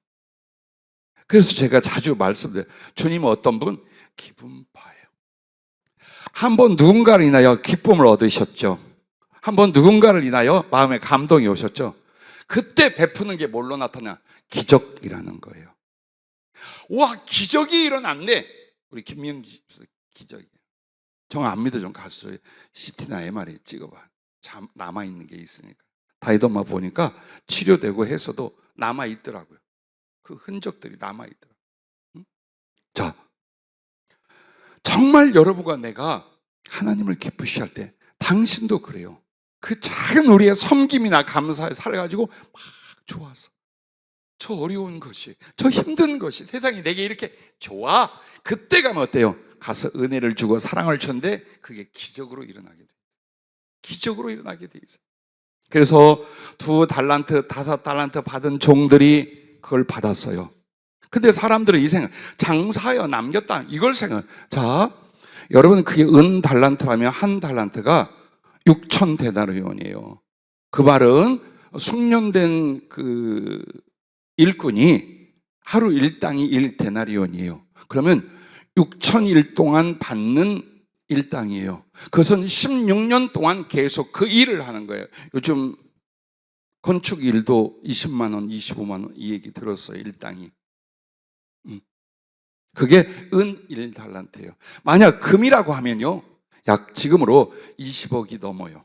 그래서 제가 자주 말씀드려요. 주님은 어떤 분? 기쁨파예요. 한번 누군가를 인하여 기쁨을 얻으셨죠. 한번 누군가를 인하여 마음에 감동이 오셨죠. 그때 베푸는 게 뭘로 나타나? 기적이라는 거예요. 와, 기적이 일어났네. 우리 김명지 기적이에요. 정 안 믿어 좀 가서 CT나 MRI 찍어봐. 남아있는 게 있으니까. 다이더마 보니까 치료되고 해서도 남아있더라고요. 그 흔적들이 남아있더라고요. 자, 정말 여러분과 내가 하나님을 기쁘시게 할 때, 당신도 그래요. 그 작은 우리의 섬김이나 감사에 살아가지고 막 좋아서, 저 어려운 것이, 저 힘든 것이 세상이 내게 이렇게 좋아, 그때 가면 어때요? 가서 은혜를 주고 사랑을 주는데 그게 기적으로 일어나게 돼요. 기적으로 일어나게 돼 있어요. 그래서 2달란트, 5달란트 받은 종들이 그걸 받았어요. 근데 사람들은 이 생각, 장사하여 남겼다, 이걸 생각. 자, 여러분, 그게 달란트라면 한 달란트가 6,000데나리온이에요. 그 말은 숙련된 그 일꾼이 하루 일당이 1데나리온이에요. 그러면 6,000일 동안 받는 일당이에요. 그것은 16년 동안 계속 그 일을 하는 거예요. 요즘 건축 일도 20만 원, 25만 원 이 얘기 들었어요. 일당이. 그게 1달란트예요. 만약 금이라고 하면요, 약 지금으로 20억이 넘어요.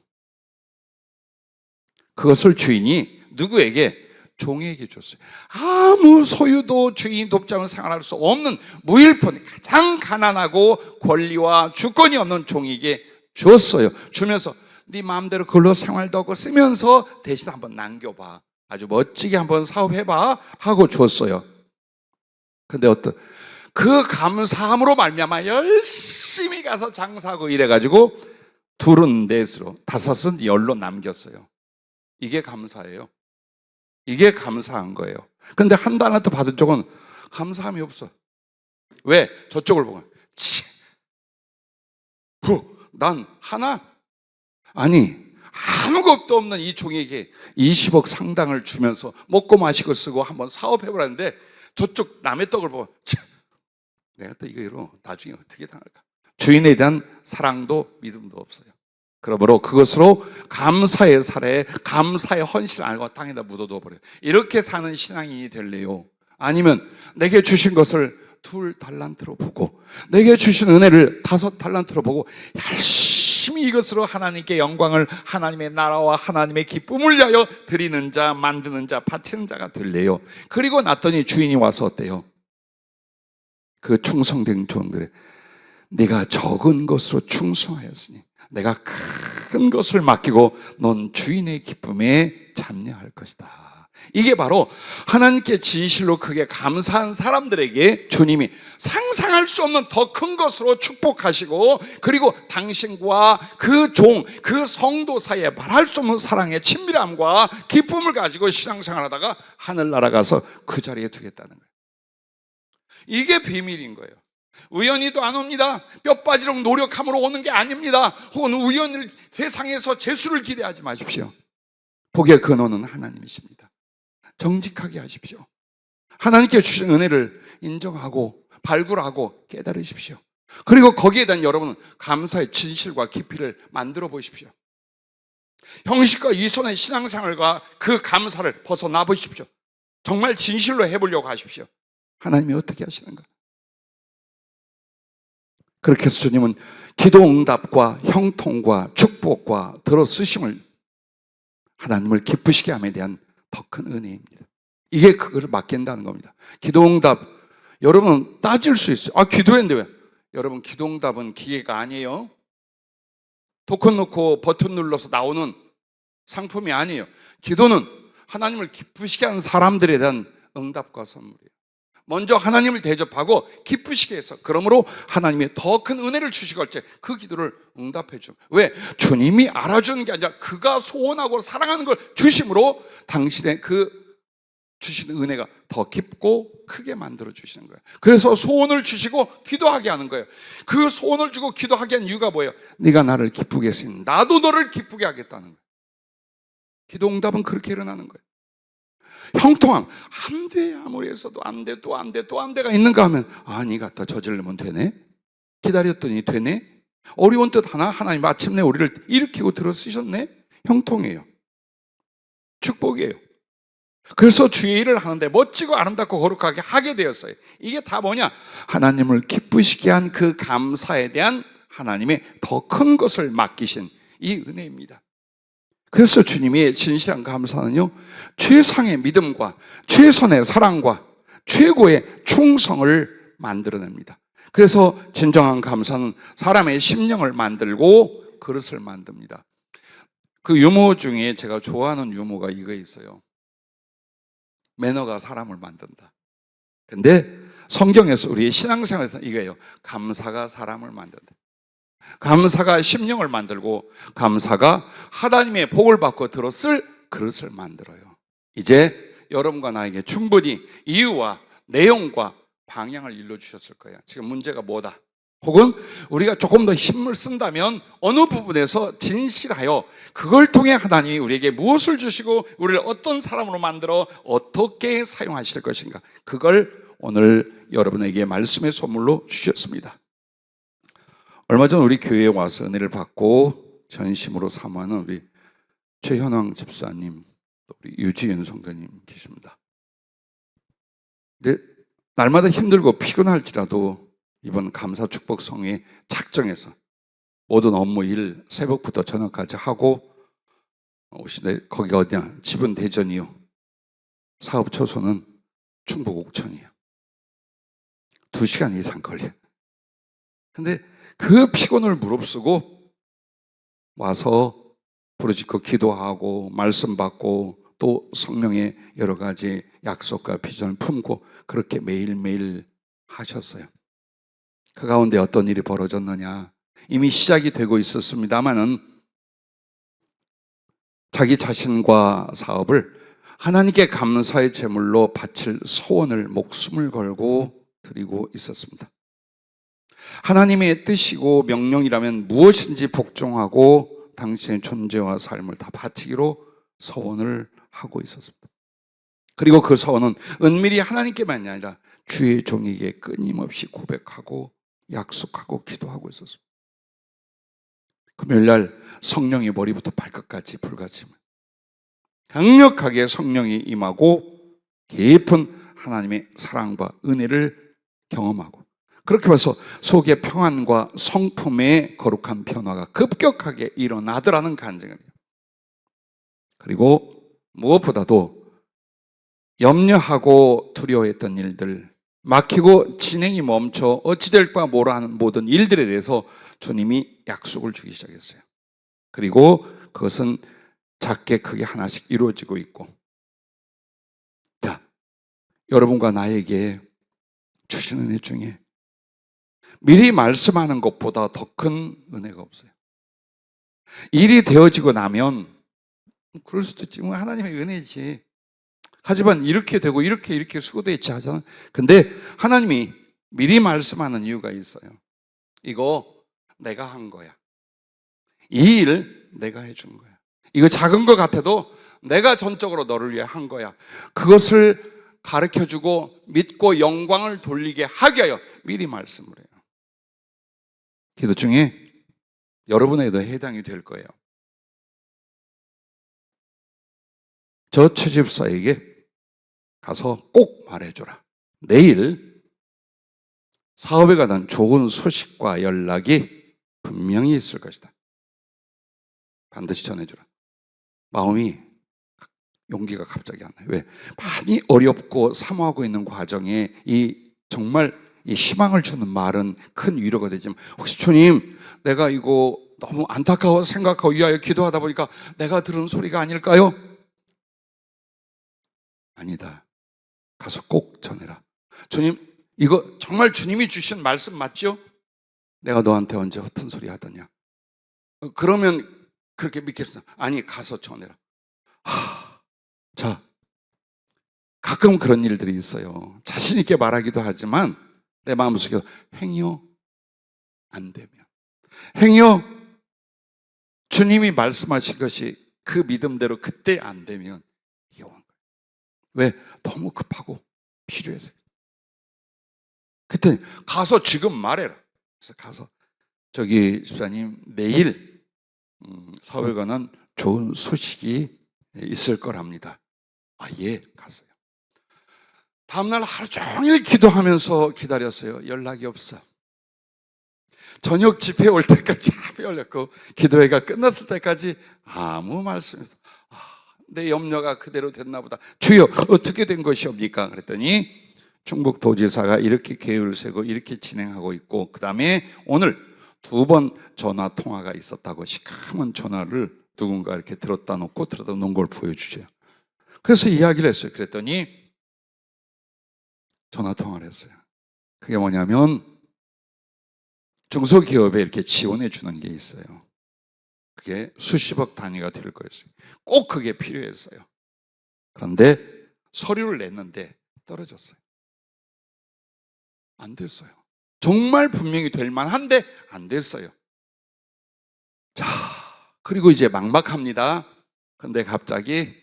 그것을 주인이 누구에게? 종에게 줬어요. 아무 소유도 주인이 돕지 않으면 생활할 수 없는 무일푼, 가장 가난하고 권리와 주권이 없는 종에게 줬어요. 주면서 네 마음대로 그걸로 생활도 하고 쓰면서 대신 한번 남겨봐, 아주 멋지게 한번 사업해봐 하고 줬어요. 근데 그 감사함으로 말미암아 열심히 가서 장사하고 이래가지고 2은 넷으로, 5은 10로 남겼어요. 이게 감사예요. 이게 감사한 거예요. 그런데 1달란트 받은 쪽은 감사함이 없어. 왜? 저쪽을 보고 난 하나? 아니, 아무것도 없는 이 종에게 20억 상당을 주면서 먹고 마시고 쓰고 한번 사업해보라는데 저쪽 남의 떡을 보고 내가 또 이거로 나중에 어떻게 당할까? 주인에 대한 사랑도 믿음도 없어요. 그러므로 그것으로 감사의 사례, 감사의 헌신을 알고 땅에다 묻어둬 버려요. 이렇게 사는 신앙인이 될래요? 아니면 내게 주신 것을 2달란트로 보고, 내게 주신 은혜를 5달란트로 보고 열심히 이것으로 하나님께 영광을, 하나님의 나라와 하나님의 기쁨을 위하여 드리는 자, 만드는 자, 바치는 자가 될래요? 그리고 났더니 주인이 와서 어때요? 그 충성된 종들의, 네가 적은 것으로 충성하였으니 내가 큰 것을 맡기고 넌 주인의 기쁨에 참여할 것이다. 이게 바로 하나님께 진실로 크게 감사한 사람들에게 주님이 상상할 수 없는 더 큰 것으로 축복하시고, 그리고 당신과 그 종, 그 성도 사이에 말할 수 없는 사랑의 친밀함과 기쁨을 가지고 신앙생활하다가 하늘나라 가서 그 자리에 두겠다는 거예요. 이게 비밀인 거예요. 우연히도 안 옵니다. 뼈 빠지도록 노력함으로 오는 게 아닙니다. 혹은 우연을, 세상에서 재수를 기대하지 마십시오. 복의 근원은 하나님이십니다. 정직하게 하십시오. 하나님께 주신 은혜를 인정하고 발굴하고 깨달으십시오. 그리고 거기에 대한 여러분은 감사의 진실과 깊이를 만들어 보십시오. 형식과 이손의 신앙생활과 그 감사를 벗어나 보십시오. 정말 진실로 해보려고 하십시오. 하나님이 어떻게 하시는가? 그렇게 해서 주님은 기도 응답과 형통과 축복과 들어쓰심을, 하나님을 기쁘시게 함에 대한 더 큰 은혜입니다. 이게 그거를 맡긴다는 겁니다. 기도 응답, 여러분 따질 수 있어요. 아, 기도했는데 왜? 여러분, 기도 응답은 기계가 아니에요. 토큰 넣고 버튼 눌러서 나오는 상품이 아니에요. 기도는 하나님을 기쁘시게 하는 사람들에 대한 응답과 선물이에요. 먼저 하나님을 대접하고 기쁘시게 해서, 그러므로 하나님이 더 큰 은혜를 주시고 할 때 그 기도를 응답해 줘. 왜? 주님이 알아주는 게 아니라 그가 소원하고 사랑하는 걸 주심으로 당신의 그 주시는 은혜가 더 깊고 크게 만들어 주시는 거예요. 그래서 소원을 주시고 기도하게 하는 거예요. 그 소원을 주고 기도하게 한 이유가 뭐예요? 네가 나를 기쁘게 했으니 나도 너를 기쁘게 하겠다는 거예요. 기도 응답은 그렇게 일어나는 거예요. 형통함, 안 돼, 아무리 해서도 안 돼, 또 안 돼, 또 안 돼가 있는가 하면, 네 갖다 저지르면 되네? 기다렸더니 되네? 어려운 뜻 하나, 하나님 마침내 우리를 일으키고 들어쓰셨네? 형통해요. 축복이에요. 그래서 주의 일을 하는데 멋지고 아름답고 거룩하게 하게 되었어요. 이게 다 뭐냐? 하나님을 기쁘시게 한 그 감사에 대한 하나님의 더 큰 것을 맡기신 이 은혜입니다. 그래서 주님의 진실한 감사는요, 최상의 믿음과 최선의 사랑과 최고의 충성을 만들어냅니다. 그래서 진정한 감사는 사람의 심령을 만들고 그릇을 만듭니다. 그 유머 중에 제가 좋아하는 유머가 이거 있어요. 매너가 사람을 만든다. 근데 성경에서 우리의 신앙생활에서 이거예요. 감사가 사람을 만든다. 감사가 심령을 만들고 감사가 하나님의 복을 받고 들었을 그릇을 만들어요. 이제 여러분과 나에게 충분히 이유와 내용과 방향을 일러주셨을 거예요. 지금 문제가 뭐다? 혹은 우리가 조금 더 힘을 쓴다면 어느 부분에서 진실하여 그걸 통해 하나님이 우리에게 무엇을 주시고 우리를 어떤 사람으로 만들어 어떻게 사용하실 것인가, 그걸 오늘 여러분에게 말씀의 선물로 주셨습니다. 얼마 전 우리 교회에 와서 은혜를 받고 전심으로 사모하는 우리 최현왕 집사님, 또 우리 유지윤 성도님 계십니다. 근데 날마다 힘들고 피곤할지라도 이번 감사 축복 성회에 작정해서 모든 업무 일 새벽부터 저녁까지 하고 오시는데, 거기가 어디냐? 집은 대전이요, 사업 처소는 충북 옥천이에요. 2시간 이상 걸려요. 근데 그 피곤을 무릅쓰고 와서 부르짖고 기도하고 말씀 받고 또 성령의 여러 가지 약속과 비전을 품고 그렇게 매일매일 하셨어요. 그 가운데 어떤 일이 벌어졌느냐? 이미 시작이 되고 있었습니다마는 자기 자신과 사업을 하나님께 감사의 제물로 바칠 소원을 목숨을 걸고 드리고 있었습니다. 하나님의 뜻이고 명령이라면 무엇인지 복종하고 당신의 존재와 삶을 다 바치기로 서원을 하고 있었습니다. 그리고 그 서원은 은밀히 하나님께만이 아니라 주의 종에게 끊임없이 고백하고 약속하고 기도하고 있었습니다. 금요일날 성령이 머리부터 발끝까지 불같이 강력하게 성령이 임하고 깊은 하나님의 사랑과 은혜를 경험하고, 그렇게 봐서 속의 평안과 성품의 거룩한 변화가 급격하게 일어나더라는 간증이에요. 그리고 무엇보다도 염려하고 두려워했던 일들, 막히고 진행이 멈춰 어찌 될까 뭐라 하는 모든 일들에 대해서 주님이 약속을 주기 시작했어요. 그리고 그것은 작게 크게 하나씩 이루어지고 있고, 자, 여러분과 나에게 주시는 은혜 중에 미리 말씀하는 것보다 더 큰 은혜가 없어요. 일이 되어지고 나면 그럴 수도 있지, 뭐 하나님의 은혜지. 하지만 이렇게 되고 이렇게 수고됐지 하잖아. 근데 하나님이 미리 말씀하는 이유가 있어요. 이거 내가 한 거야. 이 일 내가 해준 거야. 이거 작은 것 같아도 내가 전적으로 너를 위해 한 거야. 그것을 가르쳐주고 믿고 영광을 돌리게 하게 하여 미리 말씀을 해요. 기도 중에 여러분에게도 해당이 될 거예요. 저 최집사에게 가서 꼭 말해줘라. 내일 사업에 관한 좋은 소식과 연락이 분명히 있을 것이다. 반드시 전해주라. 마음이, 용기가 갑자기 안 나요. 왜? 많이 어렵고 사모하고 있는 과정에 정말 이 희망을 주는 말은 큰 위로가 되지만, 혹시 주님, 내가 이거 너무 안타까워 생각하고 위하여 기도하다 보니까 내가 들은 소리가 아닐까요? 아니다. 가서 꼭 전해라. 주님, 이거 정말 주님이 주신 말씀 맞죠? 내가 너한테 언제 허튼 소리 하더냐? 그러면 그렇게 믿겠어? 아니, 가서 전해라. 자, 가끔 그런 일들이 있어요. 자신 있게 말하기도 하지만 내 마음속에 행여 안 되면, 행여 주님이 말씀하신 것이 그 믿음대로 그때 안 되면 이게 오는 거예요. 왜? 너무 급하고 필요해서. 그때 가서 지금 말해라. 그래서 가서 저기 집사님 내일 서울과는 좋은 소식이 있을 거랍니다. 예, 갔어요. 다음날 하루 종일 기도하면서 기다렸어요. 연락이 없어. 저녁 집회 올 때까지 열렸고 기도회가 끝났을 때까지 아무 말씀이 없어. 내 염려가 그대로 됐나 보다. 주여, 어떻게 된 것이옵니까? 그랬더니 충북도지사가 이렇게 계획을 세고 이렇게 진행하고 있고, 그 다음에 오늘 2번 전화 통화가 있었다고 시커먼 전화를 누군가 이렇게 들었다 놓은 걸 보여주죠. 그래서 이야기를 했어요. 그랬더니 전화 통화를 했어요. 그게 뭐냐면 중소기업에 이렇게 지원해 주는 게 있어요. 그게 수십억 단위가 될 거였어요. 꼭 그게 필요했어요. 그런데 서류를 냈는데 떨어졌어요. 안 됐어요. 정말 분명히 될 만한데 안 됐어요. 자, 그리고 이제 막막합니다. 그런데 갑자기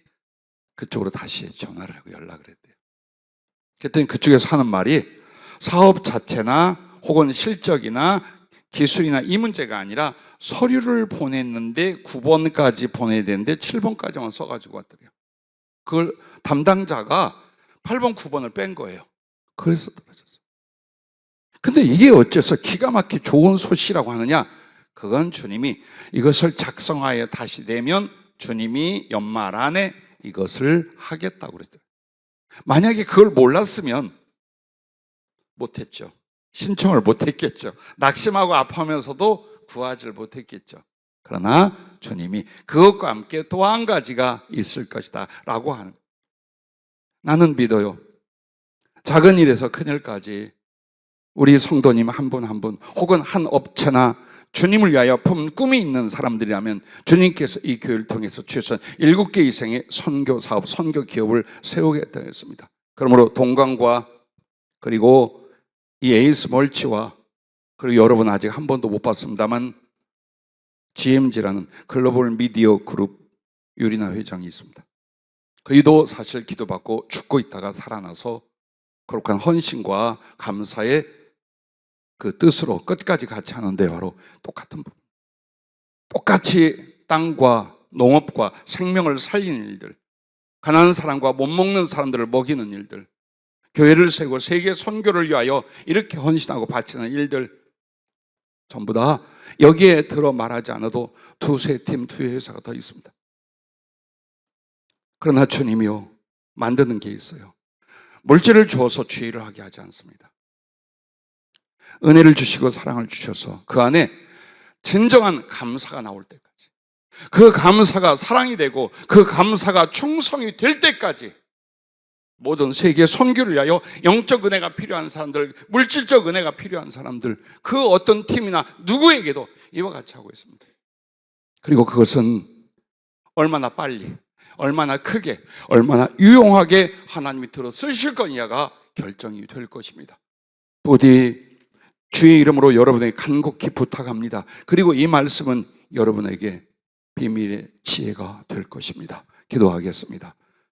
그쪽으로 다시 전화를 하고 연락을 했대요. 그랬더니 그쪽에서 하는 말이 사업 자체나 혹은 실적이나 기술이나 이 문제가 아니라 서류를 보냈는데 9번까지 보내야 되는데 7번까지만 써가지고 왔더래요. 그걸 담당자가 8번, 9번을 뺀 거예요. 그래서 떨어졌어요. 근데 이게 어째서 기가 막히게 좋은 소식이라고 하느냐? 그건 주님이 이것을 작성하여 다시 내면 주님이 연말 안에 이것을 하겠다고 그랬어요. 만약에 그걸 몰랐으면 못했죠. 신청을 못했겠죠. 낙심하고 아파하면서도 구하지를 못했겠죠. 그러나 주님이 그것과 함께 또 한 가지가 있을 것이다 라고 하는, 나는 믿어요. 작은 일에서 큰 일까지 우리 성도님 한 분 한 분 혹은 한 업체나 주님을 위하여 품 꿈이 있는 사람들이라면 주님께서 이 교회를 통해서 주신 7개 이상의 선교 사업, 선교 기업을 세우겠다고 했습니다. 그러므로 동강과 그리고 이 에이스 멀치와 그리고 여러분 아직 한 번도 못 봤습니다만 GMG라는 글로벌 미디어 그룹 유리나 회장이 있습니다. 그이도 사실 기도받고 죽고 있다가 살아나서 거룩한 헌신과 감사의 그 뜻으로 끝까지 같이 하는데 바로 똑같은 부분. 똑같이 땅과 농업과 생명을 살리는 일들, 가난한 사람과 못 먹는 사람들을 먹이는 일들, 교회를 세우고 세계 선교를 위하여 이렇게 헌신하고 바치는 일들, 전부 다 여기에 들어 말하지 않아도 2-3팀, 2 회사가 더 있습니다. 그러나 주님이요, 만드는 게 있어요. 물질을 주어서 주의를 하게 하지 않습니다. 은혜를 주시고 사랑을 주셔서 그 안에 진정한 감사가 나올 때까지, 그 감사가 사랑이 되고 그 감사가 충성이 될 때까지 모든 세계 선교를 위하여 영적 은혜가 필요한 사람들, 물질적 은혜가 필요한 사람들, 그 어떤 팀이나 누구에게도 이와 같이 하고 있습니다. 그리고 그것은 얼마나 빨리, 얼마나 크게, 얼마나 유용하게 하나님이 들어 쓰실 거냐가 결정이 될 것입니다. 부디 주의 이름으로 여러분에게 간곡히 부탁합니다. 그리고 이 말씀은 여러분에게 비밀의 지혜가 될 것입니다. 기도하겠습니다.